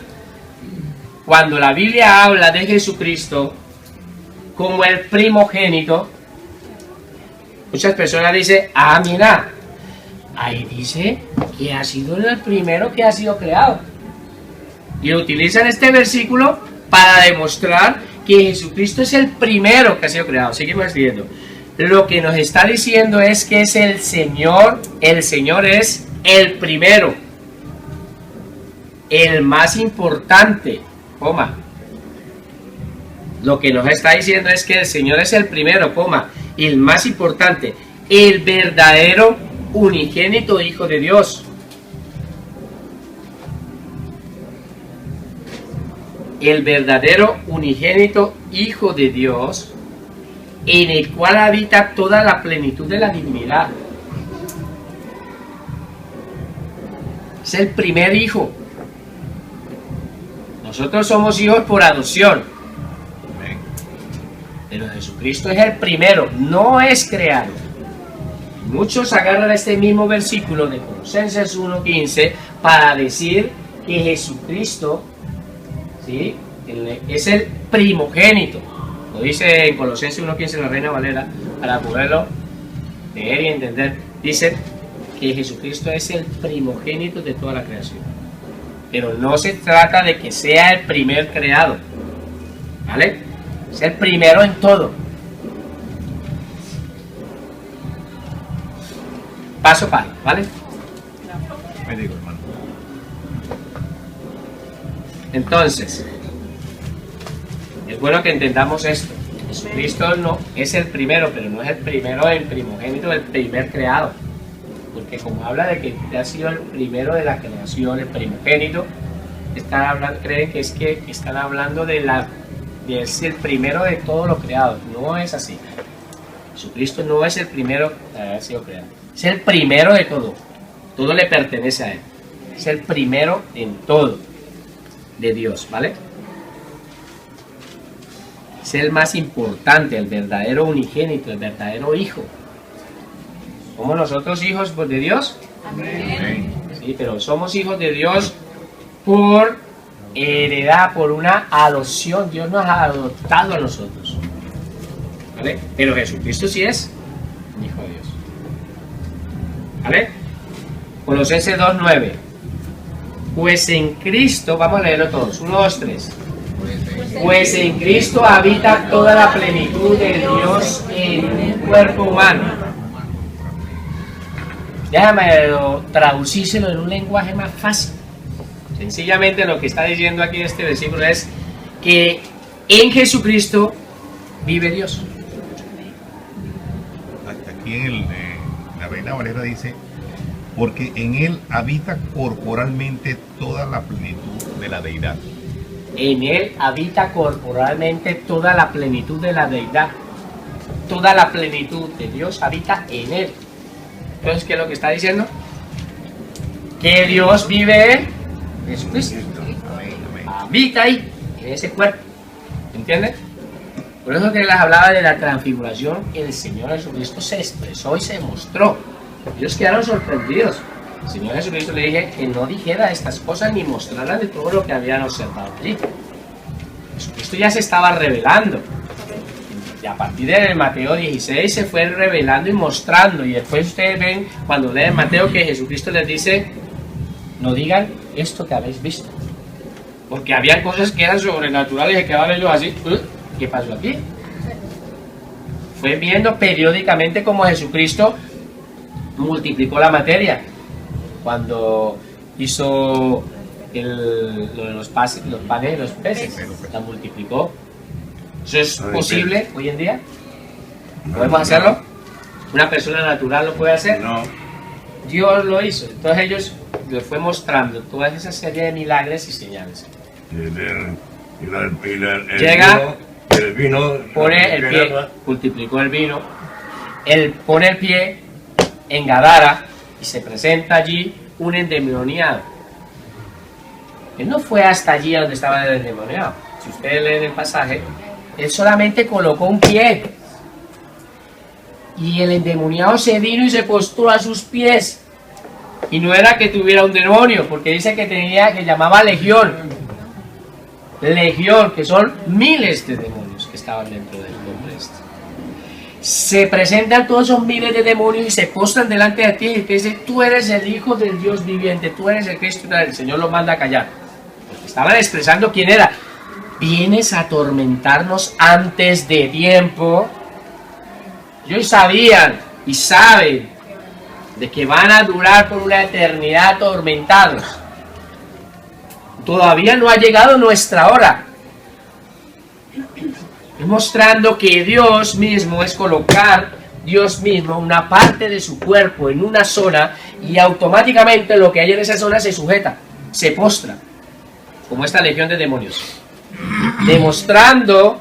cuando la Biblia habla de Jesucristo como el primogénito, muchas personas dicen, ah, mira, ahí dice que ha sido el primero que ha sido creado. Y utilizan este versículo para demostrar que Jesucristo es el primero que ha sido creado. Seguimos leyendo. Lo que nos está diciendo es que es el Señor es el primero, el más importante, coma. Lo que nos está diciendo es que el Señor es el primero, coma, el más importante, el verdadero unigénito Hijo de Dios. el verdadero unigénito Hijo de Dios, en el cual habita toda la plenitud de la divinidad. Es el primer hijo. Nosotros somos hijos por adopción, Amén. pero Jesucristo es el primero, no es creado. Muchos agarran este mismo versículo de Colosenses 1:15 para decir que Jesucristo, ¿sí?, es el primogénito. Lo dice en Colosenses 1:15 la Reina Valera, para poderlo leer y entender. Dice que Jesucristo es el primogénito de toda la creación. Pero no se trata de que sea el primer creado, ¿vale? Es el primero en todo. Paso para, ¿vale? Me digo, hermano. Entonces, es bueno que entendamos esto. Jesucristo no es el primero, pero no es el primero, el primogénito, el primer creado. Porque como habla de que ha sido el primero de la creación, el primogénito, creen que están hablando de ser el primero de todo lo creado. No es así. Jesucristo no es el primero de haber sido creado. Es el primero de todo. Todo le pertenece a Él. Es el primero en todo de Dios, ¿vale? Es el más importante, el verdadero unigénito, el verdadero hijo. ¿Somos nosotros hijos de Dios? Amén. Sí, pero somos hijos de Dios por heredad, por una adopción. Dios nos ha adoptado a nosotros, ¿vale? Pero Jesucristo sí es un hijo de Dios, ¿vale? Colosenses 2:9. Pues en Cristo, vamos a leerlo todos, 1, 2, 3. Pues en Cristo habita toda la plenitud de Dios en un cuerpo humano. Déjame traducírselo en un lenguaje más fácil. Sencillamente lo que está diciendo aquí este versículo es que en Jesucristo vive Dios. Aquí en la Reina Valera dice, porque en Él habita corporalmente toda la plenitud de la deidad. En Él habita corporalmente toda la plenitud de la deidad. Toda la plenitud de Dios habita en Él. Entonces, ¿qué es lo que está diciendo? Que Dios vive en Jesucristo. Amén, amén. Habita ahí, en ese cuerpo. ¿Entiendes? Por eso que les hablaba de la transfiguración, el Señor Jesucristo se expresó y se mostró. Ellos quedaron sorprendidos. El Señor Jesucristo le dije que no dijera estas cosas ni mostrara de todo lo que habían observado allí. Jesucristo ya se estaba revelando. Y a partir de Mateo 16 se fue revelando y mostrando. Y después ustedes ven cuando leen Mateo que Jesucristo les dice, no digan esto que habéis visto. Porque había cosas que eran sobrenaturales y quedaban ellos así. ¿Qué pasó aquí? Fue viendo periódicamente cómo Jesucristo multiplicó la materia. Cuando hizo lo de los panes y los peces, la multiplicó. ¿Eso es posible hoy en día? ¿Podemos hacerlo? ¿Una persona natural lo puede hacer? No. Dios lo hizo. Entonces ellos les fue mostrando toda esa serie de milagros y señales. Llega, el vino, pone el pie, multiplicó el vino, él pone el pie en Gadara y se presenta allí un endemoniado. Él no fue hasta allí donde estaba el endemoniado. Si ustedes leen el pasaje, él solamente colocó un pie y el endemoniado se vino y se postró a sus pies. Y no era que tuviera un demonio, porque dice que llamaba legión, que son miles de demonios que estaban dentro del hombre este. Se presentan todos esos miles de demonios y se postran delante de ti y te dicen, tú eres el Hijo del Dios viviente, tú eres el Cristo. El Señor los manda a callar, porque estaban expresando quién era. Vienes a atormentarnos antes de tiempo. Ellos sabían y saben de que van a durar por una eternidad atormentados. Todavía no ha llegado nuestra hora. Mostrando que Dios mismo es colocar Dios mismo una parte de su cuerpo en una zona y automáticamente lo que hay en esa zona se sujeta, se postra, como esta legión de demonios. demostrando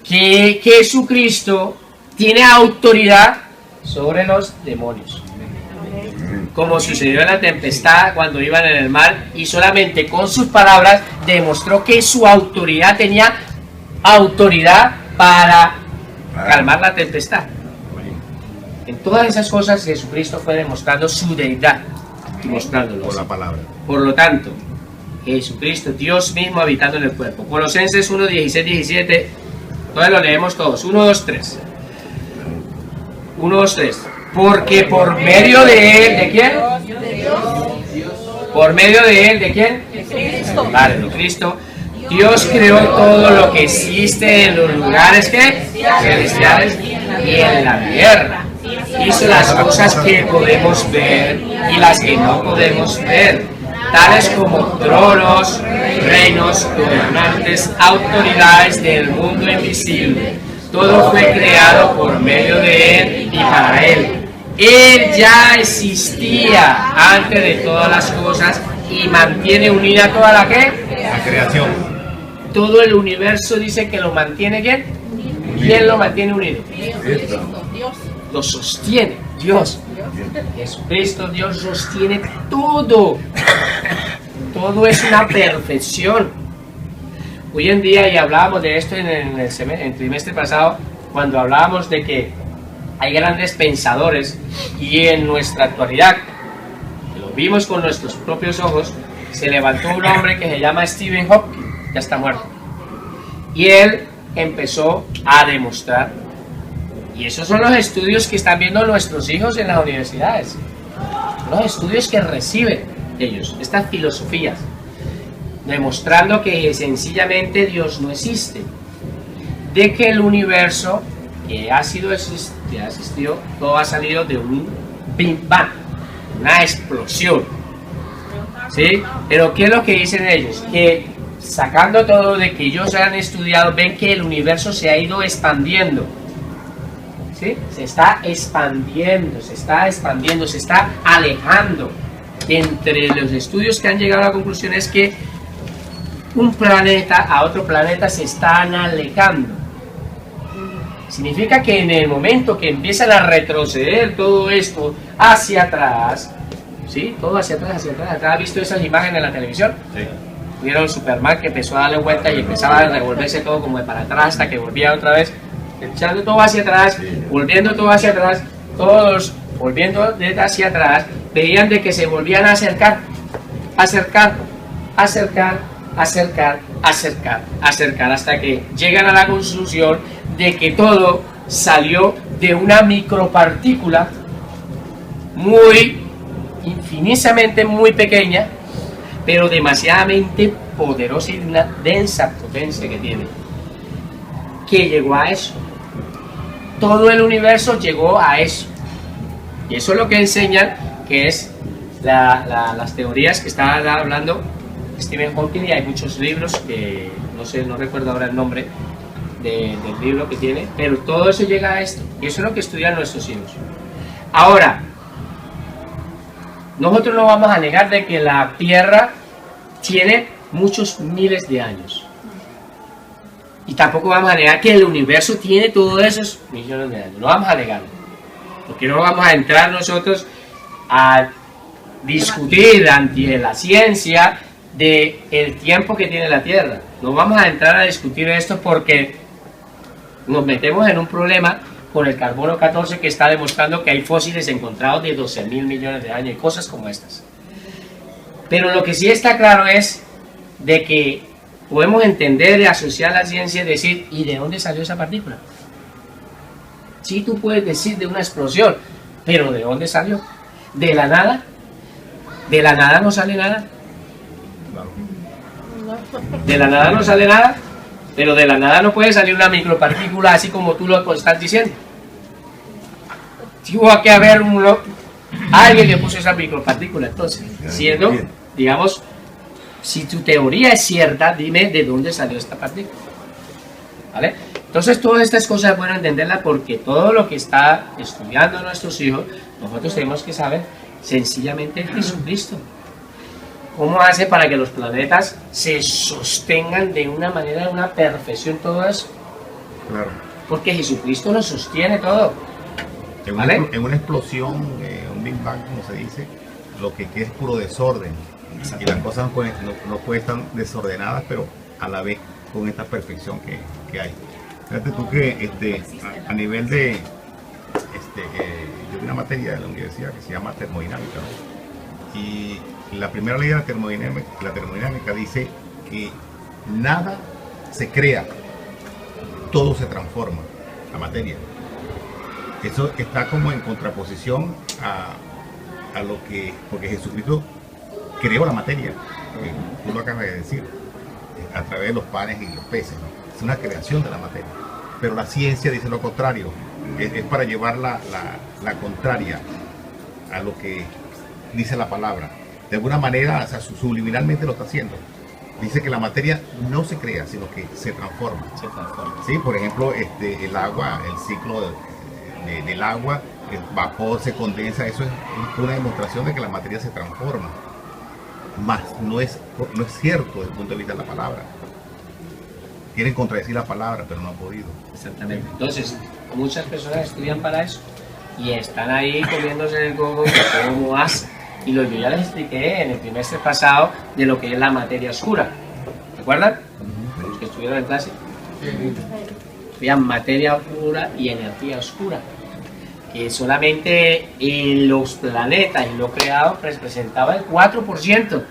que Jesucristo tiene autoridad sobre los demonios. Como sucedió en la tempestad cuando iban en el mar, y solamente con sus palabras demostró que su autoridad tenía autoridad para calmar la tempestad. En todas esas cosas Jesucristo fue demostrando su deidad y mostrándolo. Por la palabra. Por lo tanto, Jesucristo, Dios mismo habitando en el cuerpo. Colosenses 1, 16, 17. Entonces lo leemos todos. 1, 2, 3. 1, 2, 3. Porque por medio de Él, ¿de quién? Por medio de Él, ¿de quién? Vale, de Cristo. Dios creó todo lo que existe en los lugares que celestiales y en la tierra. Hizo las cosas que podemos ver y las que no podemos ver, tales como tronos, reinos, gobernantes, autoridades del mundo invisible. Todo fue creado por medio de Él y para Él. Él ya existía antes de todas las cosas y mantiene unida toda la creación. Todo el universo dice que lo mantiene ¿quién? ¿Quién lo mantiene unido? Lo sostiene Dios. Jesucristo, Dios sostiene todo. Todo es una perfección. Hoy en día, y hablábamos de esto en el trimestre pasado, cuando hablábamos de que hay grandes pensadores, y en nuestra actualidad, lo vimos con nuestros propios ojos, se levantó un hombre que se llama Stephen Hawking, ya está muerto, y él empezó a demostrar, y esos son los estudios que están viendo nuestros hijos en las universidades, los estudios que reciben ellos, estas filosofías, demostrando que sencillamente Dios no existe, de que el universo que existió, todo ha salido de un Big Bang, una explosión, ¿sí? Pero ¿qué es lo que dicen ellos? Que sacando todo de que ellos han estudiado, ven que el universo se ha ido expandiendo, ¿sí? Se está expandiendo, se está alejando. Entre los estudios que han llegado a la conclusión es que un planeta a otro planeta se están alejando. Significa que en el momento que empiezan a retroceder todo esto hacia atrás, ¿sí? Todo hacia atrás. ¿Has visto esas imágenes en la televisión? Sí. Vieron Superman que empezó a darle vuelta y empezaba a revolverse todo como de para atrás hasta que volvía otra vez, echando todo hacia atrás, volviendo todo hacia atrás, todos volviendo desde hacia atrás, veían de que se volvían a acercar hasta que llegan a la conclusión de que todo salió de una micropartícula infinitamente muy pequeña, pero demasiadamente poderosa y una densa potencia que tiene, que llegó a eso. Todo el universo llegó a eso, y eso es lo que enseñan, que es las teorías que está hablando Stephen Hawking, y hay muchos libros que no recuerdo ahora el nombre del libro que tiene, pero todo eso llega a esto, y eso es lo que estudian nuestros hijos. Ahora, nosotros no vamos a negar de que la Tierra tiene muchos miles de años, y tampoco vamos a negar que el universo tiene todos esos millones de años, no vamos a negarlo, porque no vamos a entrar nosotros a discutir ante la ciencia de el tiempo que tiene la Tierra. No vamos a entrar a discutir esto porque nos metemos en un problema con el carbono 14, que está demostrando que hay fósiles encontrados de 12.000 millones de años y cosas como estas. Pero lo que sí está claro es de que podemos entender y asociar la ciencia y decir, ¿y de dónde salió esa partícula? Sí, tú puedes decir de una explosión, pero ¿de dónde salió? ¿De la nada? ¿De la nada no sale nada? De la nada no sale nada, pero de la nada no puede salir una micropartícula así como tú lo estás diciendo. Tuvo que haber alguien que puso esa micropartícula. Entonces, siendo, digamos, si tu teoría es cierta, dime de dónde salió esta partícula, ¿vale? Entonces, todas estas cosas es bueno entenderlas, porque todo lo que está estudiando nuestros hijos, nosotros tenemos que saber sencillamente Jesucristo. ¿Cómo hace para que los planetas se sostengan de una manera, de una perfección, todo eso? Claro. Porque Jesucristo lo sostiene todo. ¿Vale? En una explosión, un Big Bang, como se dice, lo que queda es puro desorden. Y las cosas no pueden estar desordenadas, pero a la vez con esta perfección que hay. Fíjate tú que a nivel de yo vi una materia de la universidad que se llama termodinámica, ¿no? Y la primera ley de la termodinámica dice que nada se crea, todo se transforma, la materia. Eso está como en contraposición a lo que, porque Jesucristo creó la materia, tú lo acabas de decir, a través de los panes y los peces, ¿no? Es una creación de la materia, pero la ciencia dice lo contrario, es para llevar la contraria a lo que dice la palabra. De alguna manera, o sea, subliminalmente lo está haciendo. Dice que la materia no se crea, sino que se transforma. Se transforma. Sí, por ejemplo, el agua, el ciclo del agua, el vapor se condensa, eso es una demostración de que la materia se transforma. Más no es cierto desde el punto de vista de la palabra. Quieren contradecir la palabra, pero no han podido. Exactamente. Entonces, muchas personas estudian para eso y están ahí comiéndose el coco, cómo hace. Y yo ya les expliqué en el trimestre pasado de lo que es la materia oscura. ¿Recuerdan? Los que estuvieron en clase. Vean, materia oscura y energía oscura. Que solamente en los planetas y lo creado representaba el 4%.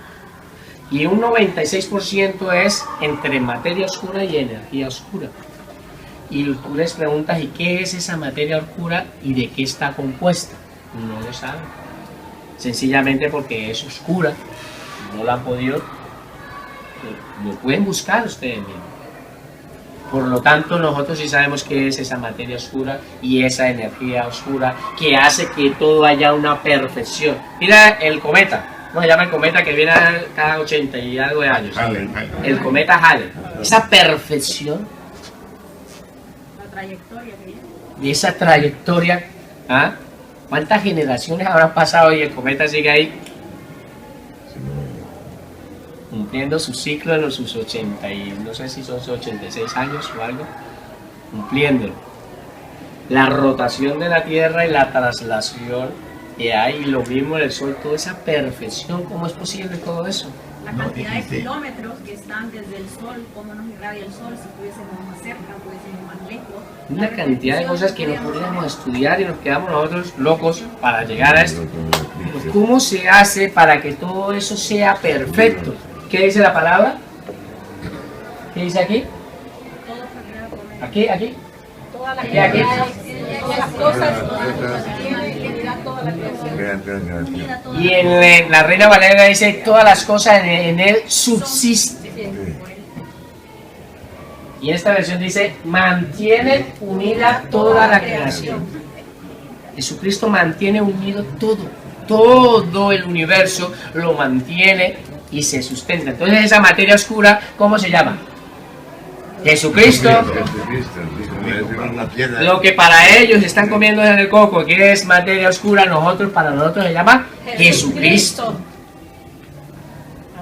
Y un 96% es entre materia oscura y energía oscura. Y tú les preguntas, ¿y qué es esa materia oscura y de qué está compuesta? No lo saben. Sencillamente porque es oscura, no la han podido, lo pueden buscar ustedes mismos. Por lo tanto, nosotros sí sabemos qué es esa materia oscura y esa energía oscura que hace que todo haya una perfección. Mira el cometa, ¿cómo se llama el cometa que viene cada 80 y algo de años? Halley. El cometa Halley. Esa perfección, La trayectoria que viene. de esa trayectoria, ¿ah? ¿Cuántas generaciones habrán pasado y el cometa sigue ahí? Cumpliendo su ciclo en sus 80 y no sé si son 86 años o algo, cumpliéndolo. La rotación de la Tierra y la traslación que hay, y lo mismo en el Sol, toda esa perfección, ¿cómo es posible todo eso? La No, cantidad de dijiste- kilómetros que están desde el sol, cómo nos irradia el sol, si pudiésemos más cerca, pudiésemos más lejos. Una cantidad de cosas que no podríamos estudiar y nos quedamos nosotros locos para llegar a esto. Pues, ¿cómo se hace para que todo eso sea perfecto? ¿Qué dice la palabra? ¿Qué dice aquí? Todo fue creado por medio. Aquí. Toda la Aquí, aquí. todas las cosas, tiene identidad toda la creación. Vida, toda Y en la Reina Valera dice, todas las cosas en él subsisten. Y en esta versión dice, mantiene unida toda la creación. Jesucristo mantiene unido todo el universo lo mantiene y se sustenta. Entonces esa materia oscura, ¿cómo se llama? Jesucristo. Lo que para ellos están comiendo en el coco, que es materia oscura, para nosotros se llama Jesucristo.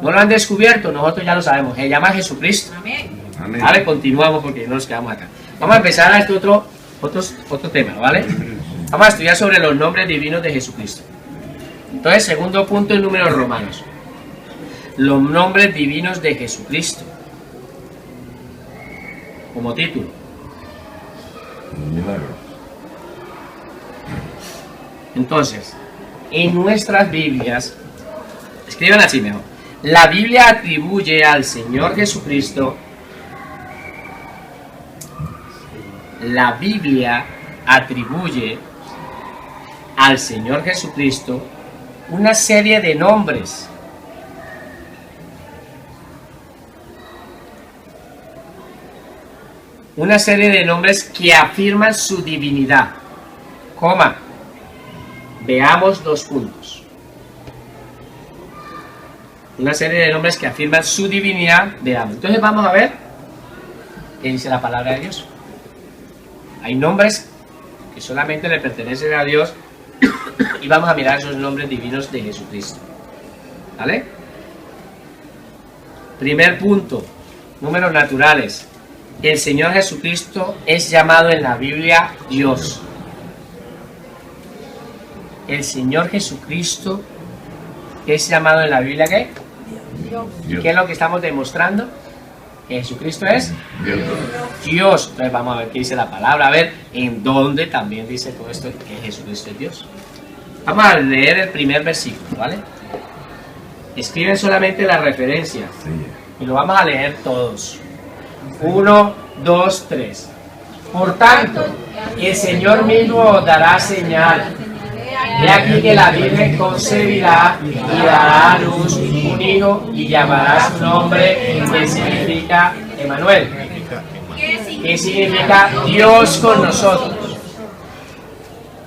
No lo han descubierto, nosotros ya lo sabemos, se llama Jesucristo. Amén. Vale, continuamos porque no nos quedamos acá. Vamos a empezar a este otro tema, ¿vale? Vamos a estudiar sobre los nombres divinos de Jesucristo. Entonces, segundo punto en números romanos. Los nombres divinos de Jesucristo. Como título. Entonces, en nuestras Biblias, escriban así mejor. La Biblia atribuye al Señor Jesucristo. La Biblia atribuye al Señor Jesucristo una serie de nombres. Una serie de nombres que afirman su divinidad. Coma. Veamos 2 puntos. Una serie de nombres que afirman su divinidad. Veamos. Entonces vamos a ver qué dice la palabra de Dios. Hay nombres que solamente le pertenecen a Dios y vamos a mirar esos nombres divinos de Jesucristo. ¿Vale? Primer punto, números naturales. El Señor Jesucristo es llamado en la Biblia Dios. El Señor Jesucristo es llamado en la Biblia ¿qué? ¿Qué es lo que estamos demostrando? Que Jesucristo es Dios. Entonces vamos a ver qué dice la palabra, a ver en dónde también dice todo esto que Jesucristo es Dios. Vamos a leer el primer versículo, ¿vale? Escriben solamente las referencias y lo vamos a leer todos. 1, 2, 3. Por tanto, el Señor mismo os dará señal. He aquí que la Virgen concebirá y dará a luz un hijo y llamará su nombre, que significa Emmanuel, que significa Dios con nosotros.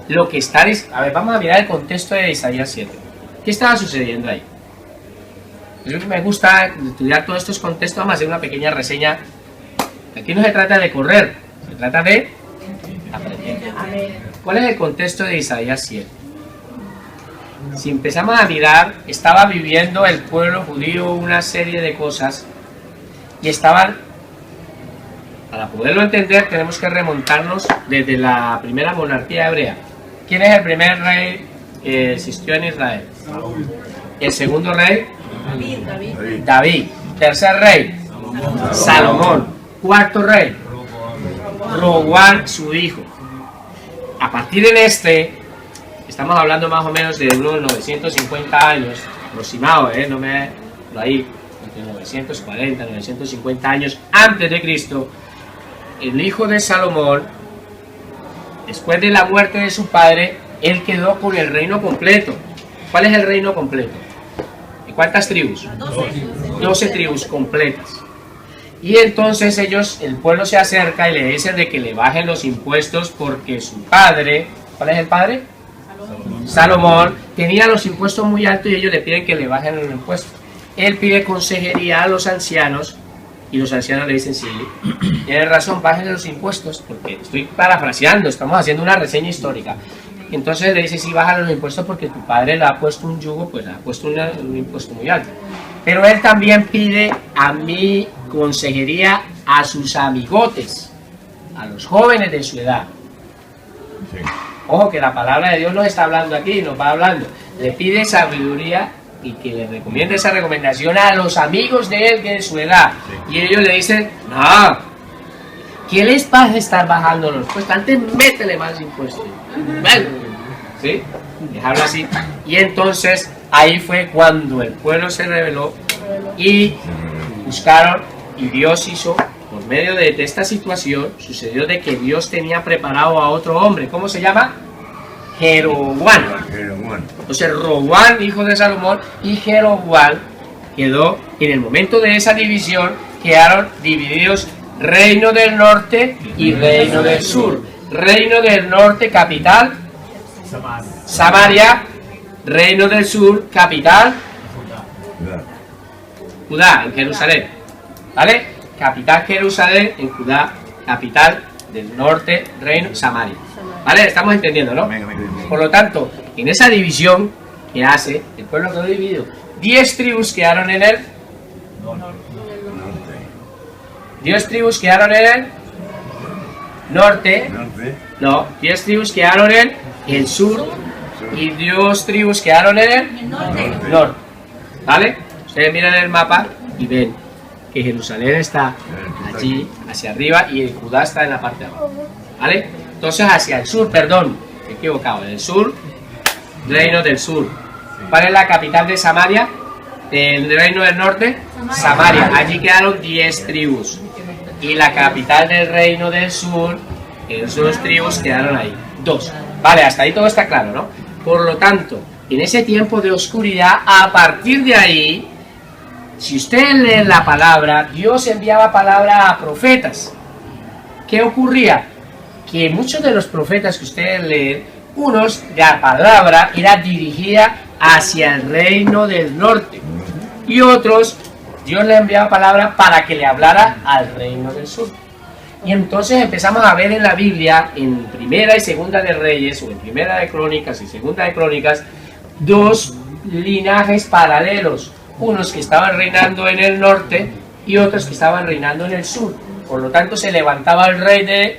Lo que está, a ver, vamos a mirar el contexto de Isaías 7. ¿Qué estaba sucediendo ahí? Me gusta estudiar todos estos contextos. Vamos a hacer una pequeña reseña. Aquí no se trata de correr, se trata de aprender. ¿Cuál es el contexto de Isaías 7? Si empezamos a mirar, estaba viviendo el pueblo judío una serie de cosas y estaban, para poderlo entender, tenemos que remontarnos desde la primera monarquía hebrea. ¿Quién es el primer rey que existió en Israel? El segundo rey, David. Tercer rey, Salomón. Cuarto rey, Roboam, su hijo. A partir de estamos hablando más o menos de unos 950 años, aproximado, no me lo ahí, entre 940, 950 años antes de Cristo, el hijo de Salomón, después de la muerte de su padre, él quedó con el reino completo. ¿Cuál es el reino completo? ¿Y cuántas tribus? 12 tribus completas. Y entonces el pueblo se acerca y le dicen de que le bajen los impuestos porque su padre, ¿cuál es el padre? Salomón, tenía los impuestos muy altos y ellos le piden que le bajen los impuestos. Él pide consejería a los ancianos y los ancianos le dicen, sí, tienen razón, bajen los impuestos, porque estoy parafraseando, estamos haciendo una reseña histórica. Entonces le dice, sí, bajan los impuestos porque tu padre le ha puesto un yugo, pues le ha puesto un impuesto muy alto. Pero él también pide a mí consejería a sus amigotes, a los jóvenes de su edad. Sí. Ojo que la palabra de Dios nos está hablando aquí, nos va hablando. Le pide sabiduría y que le recomiende esa recomendación a los amigos de él de su edad. Sí. Y ellos le dicen, no, ¿qué les pasa estar bajando los impuestos? Antes métele más impuestos. ¿Sí? Les habla así. Y entonces ahí fue cuando el pueblo se rebeló y buscaron, y Dios hizo, por medio de esta situación, sucedió de que Dios tenía preparado a otro hombre. ¿Cómo se llama? Jeroboam. Entonces Roboam, hijo de Salomón, y Jeroboam quedó, en el momento de esa división, quedaron divididos reino del norte y reino del sur. Reino del norte, capital Samaria. Reino del sur, capital Judá, en Jerusalén. ¿Vale? Capital Jerusalén en Judá, capital del norte, reino Samaria. ¿Vale? Estamos entendiendo, ¿no? Por lo tanto, en esa división que hace, el pueblo quedó dividido. 10 tribus quedaron en el 10 tribus quedaron en el norte. No, 10 tribus quedaron en el sur y 2 tribus quedaron en el norte. ¿Vale? Ustedes miran el mapa y ven que Jerusalén está allí, hacia arriba, y el Judá está en la parte de abajo. ¿Vale? Entonces hacia el sur, perdón, me he equivocado, en el sur, reino del sur. ¿Cuál es la capital de Samaria? Del reino del norte, Samaria. Allí quedaron 10 tribus. Y la capital del reino del sur, esos 2 tribus quedaron ahí, 2. Vale, hasta ahí todo está claro, ¿no? Por lo tanto, en ese tiempo de oscuridad, a partir de ahí, si ustedes leen la palabra, Dios enviaba palabra a profetas. ¿Qué ocurría? Que muchos de los profetas que ustedes leen, unos, la palabra era dirigida hacia el reino del norte, y otros, Dios le enviaba palabra para que le hablara al reino del sur. Y entonces empezamos a ver en la Biblia, en Primera y Segunda de Reyes, o en Primera de Crónicas y Segunda de Crónicas, 2 linajes paralelos. unos que estaban reinando en el norte y otros que estaban reinando en el sur. Por lo tanto, se levantaba el rey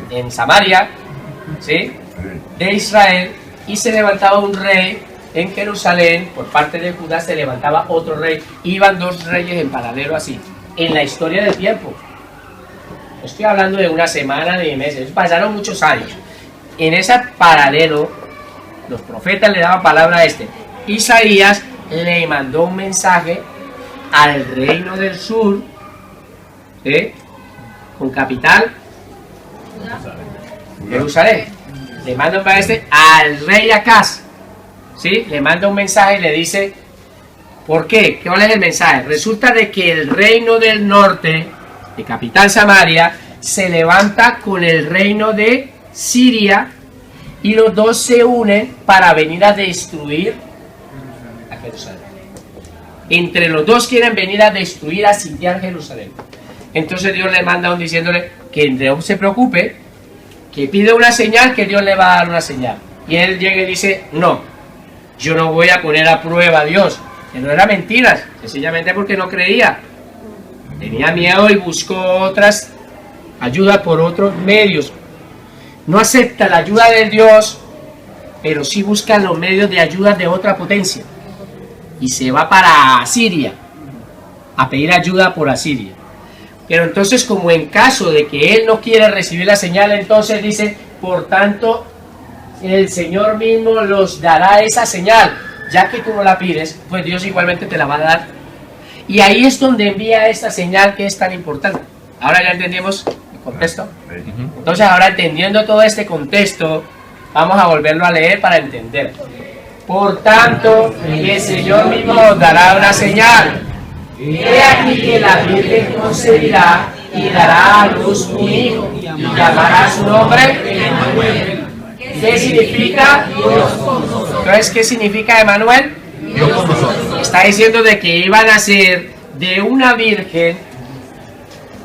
en Samaria, ¿sí?, de Israel, y se levantaba un rey en Jerusalén. Por parte de Judá se levantaba otro rey. Iban dos reyes en paralelo así, en la historia del tiempo. No estoy hablando de una semana ni de meses, pasaron muchos años. En ese paralelo, los profetas le daban palabra a este. Isaías le mandó un mensaje al reino del sur, con capital Jerusalén. Le manda un mensaje al rey Acaz, ¿sí? Le manda un mensaje y le dice, ¿por qué? ¿Cuál es el mensaje? Resulta de que el reino del norte, de capital Samaria, se levanta con el reino de Siria, y los dos se unen para venir a destruir a Jerusalén. Entre los dos quieren venir a destruir, a sitiar Jerusalén. Entonces Dios le manda un diciéndole que no se preocupe, que pide una señal, que Dios le va a dar una señal. Y él llega y dice, no, yo no voy a poner a prueba a Dios. Que no era mentiras, sencillamente porque no creía. Tenía miedo y buscó otras ayudas por otros medios. No acepta la ayuda de Dios, pero sí busca los medios de ayuda de otra potencia. Y se va para Asiria, a pedir ayuda por Asiria. Pero entonces, como en caso de que él no quiere recibir la señal, entonces dice, por tanto, el Señor mismo los dará esa señal. Ya que tú no la pides, pues Dios igualmente te la va a dar. Y ahí es donde envía esta señal que es tan importante. Ahora ya entendimos el contexto. Entonces, ahora entendiendo todo este contexto, vamos a volverlo a leer para entender. Por tanto, el Señor mismo os dará una señal. He aquí que la Virgen concebirá y dará a luz un hijo, y llamará su nombre Emmanuel. ¿Qué significa? Dios con nosotros. Entonces, ¿qué significa Emmanuel? Dios con nosotros. Está diciendo de que iban a ser de una virgen,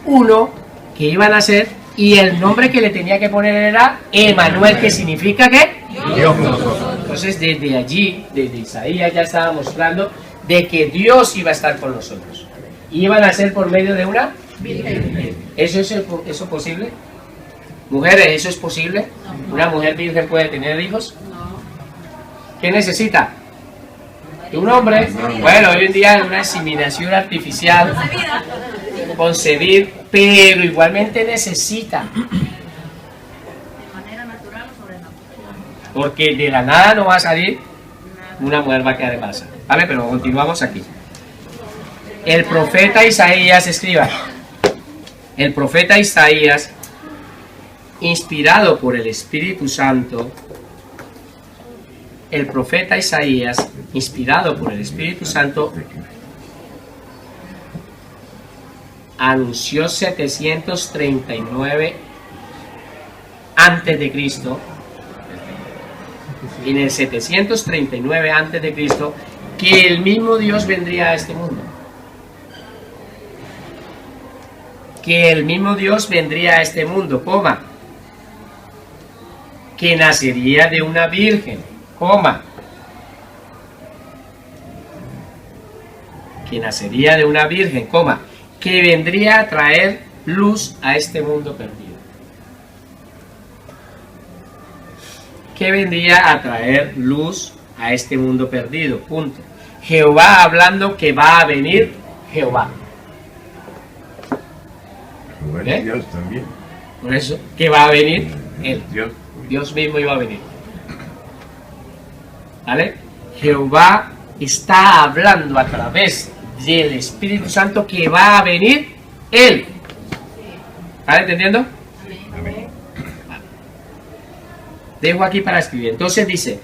uno que iban a ser, y el nombre que le tenía que poner era Emmanuel, que significa ¿qué? Dios con nosotros. Entonces, desde allí, desde Isaías ya estaba mostrando de que Dios iba a estar con nosotros. Iban a ser por medio de una virgen. ¿Eso posible? Mujeres, ¿eso es posible? ¿Una mujer virgen puede tener hijos? ¿Qué necesita? ¿De un hombre? Bueno, hoy en día hay una inseminación artificial, concebir, pero igualmente necesita. Porque de la nada no va a salir, una mujer va a quedar embarazada. ¿Vale? Pero continuamos aquí. El profeta Isaías escriba. El profeta Isaías, inspirado por el Espíritu Santo, el profeta Isaías, inspirado por el Espíritu Santo, anunció 739 antes de Cristo. En el 739 antes de Cristo, que el mismo Dios vendría a este mundo. Que el mismo Dios vendría a este mundo, coma. Que nacería de una virgen, coma. Que nacería de una virgen, coma. Que vendría a traer luz a este mundo perdido. Que vendría a traer luz a este mundo perdido, punto. Jehová hablando que va a venir Jehová. ¿Eh? Dios también. Por eso, que va a venir Él. Dios. Dios mismo iba a venir. ¿Vale? Jehová está hablando a través del Espíritu Santo que va a venir Él. ¿Vale? ¿Entendiendo? Amén. Dejo aquí para escribir. Entonces dice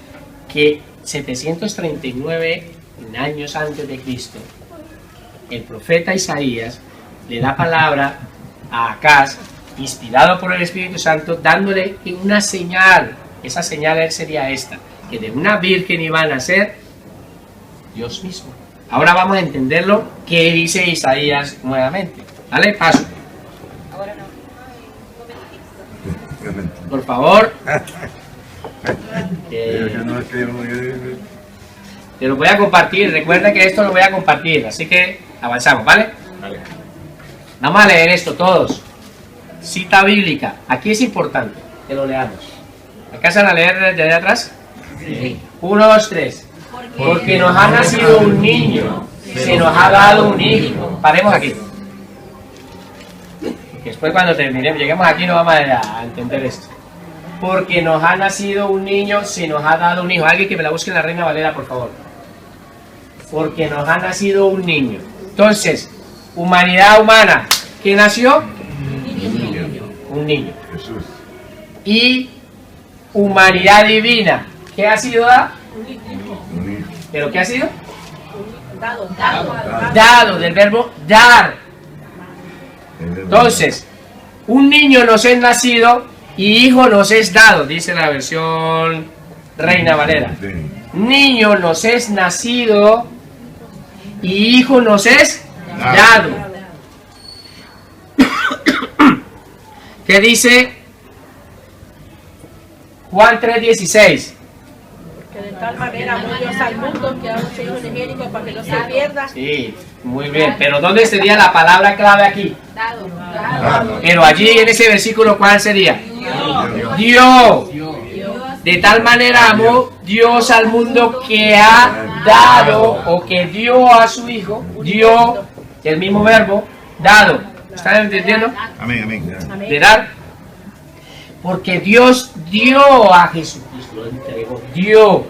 que 739 años antes de Cristo, el profeta Isaías le da palabra a Acaz, inspirado por el Espíritu Santo, dándole una señal. Esa señal sería esta, que de una virgen iba a nacer Dios mismo. Ahora vamos a entenderlo que dice Isaías nuevamente. ¿Vale? Paso. Por favor. Te lo voy a compartir, recuerda que esto lo voy a compartir, así que avanzamos, ¿vale? Vale. Vamos a leer esto todos. Cita bíblica, aquí es importante que lo leamos. ¿Alcanzan a leer desde allá atrás? Sí. 1, 2, 3. Porque nos ha nacido un niño, se nos ha dado un hijo. Paremos aquí. Después cuando terminemos, lleguemos aquí no vamos a entender esto. Porque nos ha nacido un niño, se nos ha dado un hijo. Alguien que me la busque en la Reina Valera, por favor. Porque nos ha nacido un niño. Entonces, humanidad humana, ¿qué nació? Un niño. Jesús. Y humanidad divina, ¿qué ha sido dada? Un hijo. ¿Pero qué ha sido? Dado. Dado, del verbo dar. Entonces, un niño nos es nacido y hijo nos es dado, dice la versión Reina Valera. Niño nos es nacido y hijo nos es dado. ¿Qué dice Juan 3:16? Que de tal manera amó Dios al mundo que ha su Hijo unigénito para que no se pierda. Sí, muy bien, pero ¿dónde sería la palabra clave aquí? Dado. Pero allí en ese versículo, ¿cuál sería? Dios. De tal manera amó Dios al mundo que ha dado, o que dio a su Hijo, dio, el mismo verbo, dado. ¿Están entendiendo? Amén, amén. De dar. Porque Dios dio a Jesucristo, lo entregó, dio.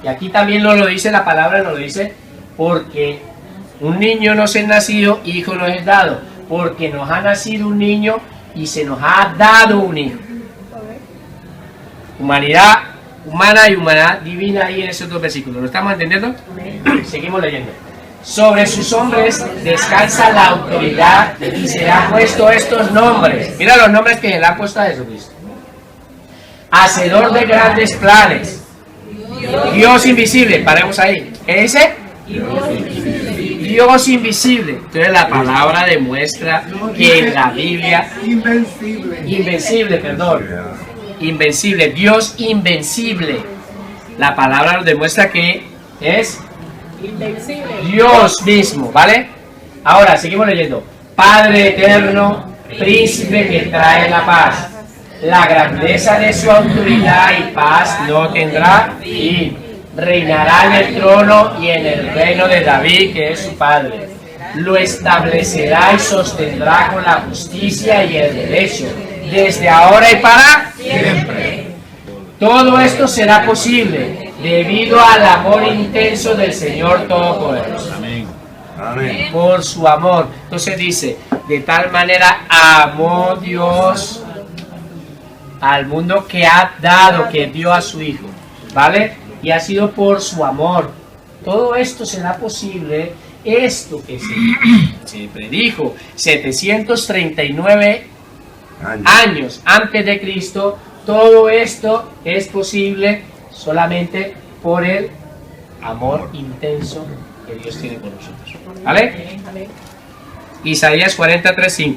Y aquí también nos lo dice la palabra, nos lo dice, porque un niño nos es nacido, hijo nos es dado. Porque nos ha nacido un niño y se nos ha dado un hijo. Humanidad humana y humanidad divina ahí en esos dos versículos. ¿Lo estamos entendiendo? Seguimos leyendo. Sobre sus hombres descansa la autoridad y se le han puesto estos nombres. Mira los nombres que le han puesto a Jesucristo. Hacedor de grandes planes. Dios invisible. Paremos ahí. ¿Qué dice? Dios invisible. Entonces la palabra demuestra que en la Biblia invencible, perdón. Invencible, Dios invencible. La palabra nos demuestra que es Invencible. Dios mismo, ¿vale? Ahora, seguimos leyendo. Padre eterno, príncipe que trae la paz. La grandeza de su autoridad y paz no tendrá fin. Reinará en el trono y en el reino de David, que es su padre. Lo establecerá y sostendrá con la justicia y el derecho, desde ahora y para siempre. Todo esto será posible debido al amor intenso del Señor Todopoderoso. Amén. Amén. Por su amor. Entonces dice, de tal manera amó Dios al mundo que ha dado, que dio a su Hijo, ¿vale? Y ha sido por su amor. Todo esto será posible, esto que se predijo 739 años antes de Cristo. Todo esto es posible solamente por el amor intenso que Dios tiene por nosotros, ¿vale? Isaías 43:5.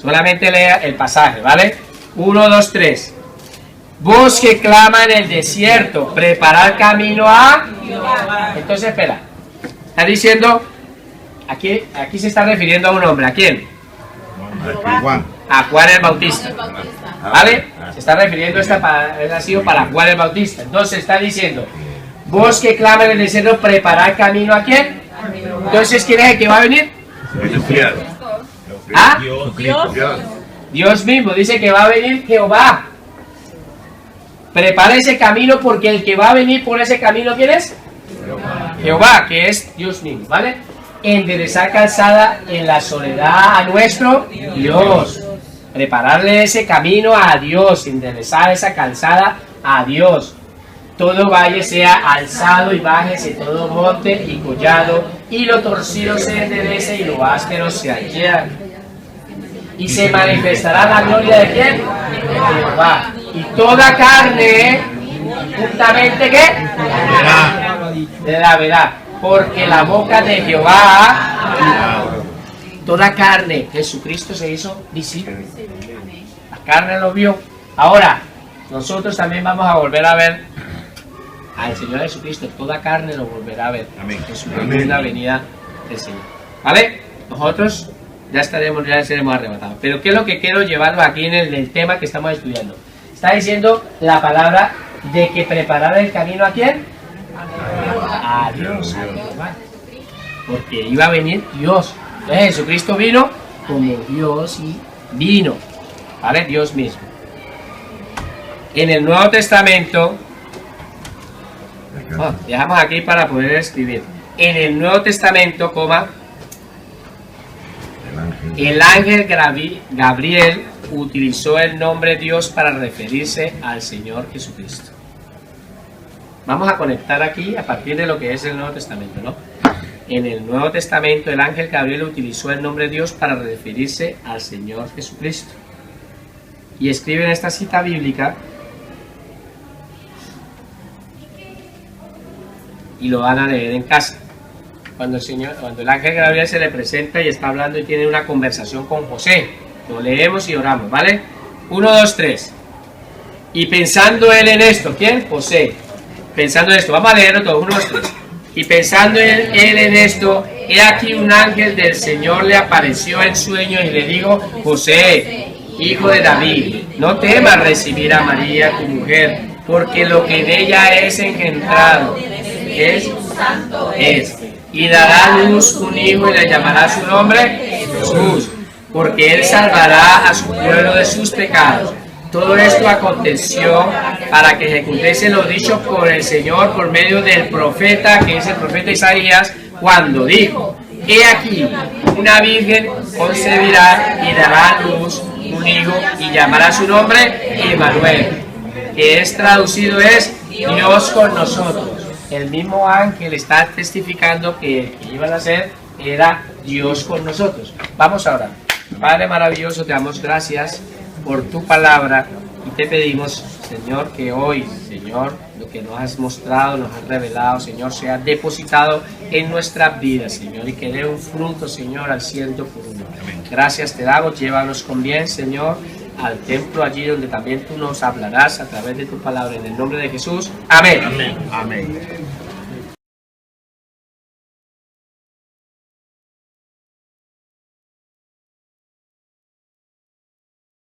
Solamente lea el pasaje, ¿vale? 1, 2, 3. Voz que clama en el desierto, preparar camino a Jehová. Entonces, espera. Está diciendo, aquí se está refiriendo a un hombre. ¿A quién? Juan. A Juan el Bautista. ¿Vale? Se está refiriendo, ha sido para Juan el Bautista. Entonces está diciendo, voz que clama en el desierto, preparar camino a quién. Entonces, ¿quién es el que va a venir? ¿Ah? Dios mismo. Dice que va a venir Jehová. Prepara ese camino porque el que va a venir por ese camino, ¿quién es? Jehová, que es Dios mismo, ¿vale? Enderezar calzada en la soledad a nuestro Dios. Prepararle ese camino a Dios, enderezar esa calzada a Dios. Todo valle sea alzado y bájese todo monte y collado, y lo torcido se enderece y lo áspero se allane. Y se manifestará la gloria de ¿quién? De Jehová. Y toda carne, juntamente ¿qué? De la verdad. Porque la boca de Jehová, toda carne, Jesucristo se hizo visible. La carne lo vio. Ahora, nosotros también vamos a volver a ver al Señor Jesucristo, toda carne lo volverá a ver. Amén. En su Amén. segunda venida del Señor. ¿Vale? Nosotros ya seremos arrebatados. Pero ¿qué es lo que quiero llevarlo aquí en el tema que estamos estudiando? Está diciendo la palabra de que preparar el camino ¿a quién? A Dios. Porque iba a venir Dios. Entonces Jesucristo vino como Dios y vino. ¿Vale? Dios mismo. En el Nuevo Testamento, dejamos aquí para poder escribir. En el Nuevo Testamento, el ángel Gabriel utilizó el nombre Dios para referirse al Señor Jesucristo. Vamos a conectar aquí a partir de lo que es el Nuevo Testamento, ¿no? En el Nuevo Testamento el ángel Gabriel utilizó el nombre Dios para referirse al Señor Jesucristo. Y escribe en esta cita bíblica, y lo van a leer en casa. Cuando el ángel Gabriel se le presenta y está hablando y tiene una conversación con José, lo leemos y oramos, ¿vale? 1, 2, 3. Y pensando él en esto, ¿quién? José. Pensando en esto, vamos a leerlo todo, 1, 2, 3. Y pensando él en esto, he aquí un ángel del Señor le apareció en sueños y le dijo: José, hijo de David, no temas recibir a María tu mujer, porque lo que en ella es engendrado es, y dará a luz un hijo y le llamará su nombre Jesús, porque él salvará a su pueblo de sus pecados. Todo esto aconteció para que ejecutase lo dicho por el Señor por medio del profeta, que es el profeta Isaías, cuando dijo: he aquí, una virgen concebirá y dará a luz un hijo y llamará su nombre Emmanuel, que es traducido es Dios con nosotros. El mismo ángel está testificando que el que iban a ser era Dios con nosotros. Vamos ahora. Padre maravilloso, te damos gracias por tu palabra y te pedimos, Señor, que hoy, Señor, lo que nos has mostrado, nos has revelado, Señor, sea depositado en nuestras vidas, Señor, y que dé un fruto, Señor, al 100%. Gracias te damos, llévanos con bien, Señor, al templo allí donde también tú nos hablarás a través de tu palabra, en el nombre de Jesús. Amén. Amén. Amén.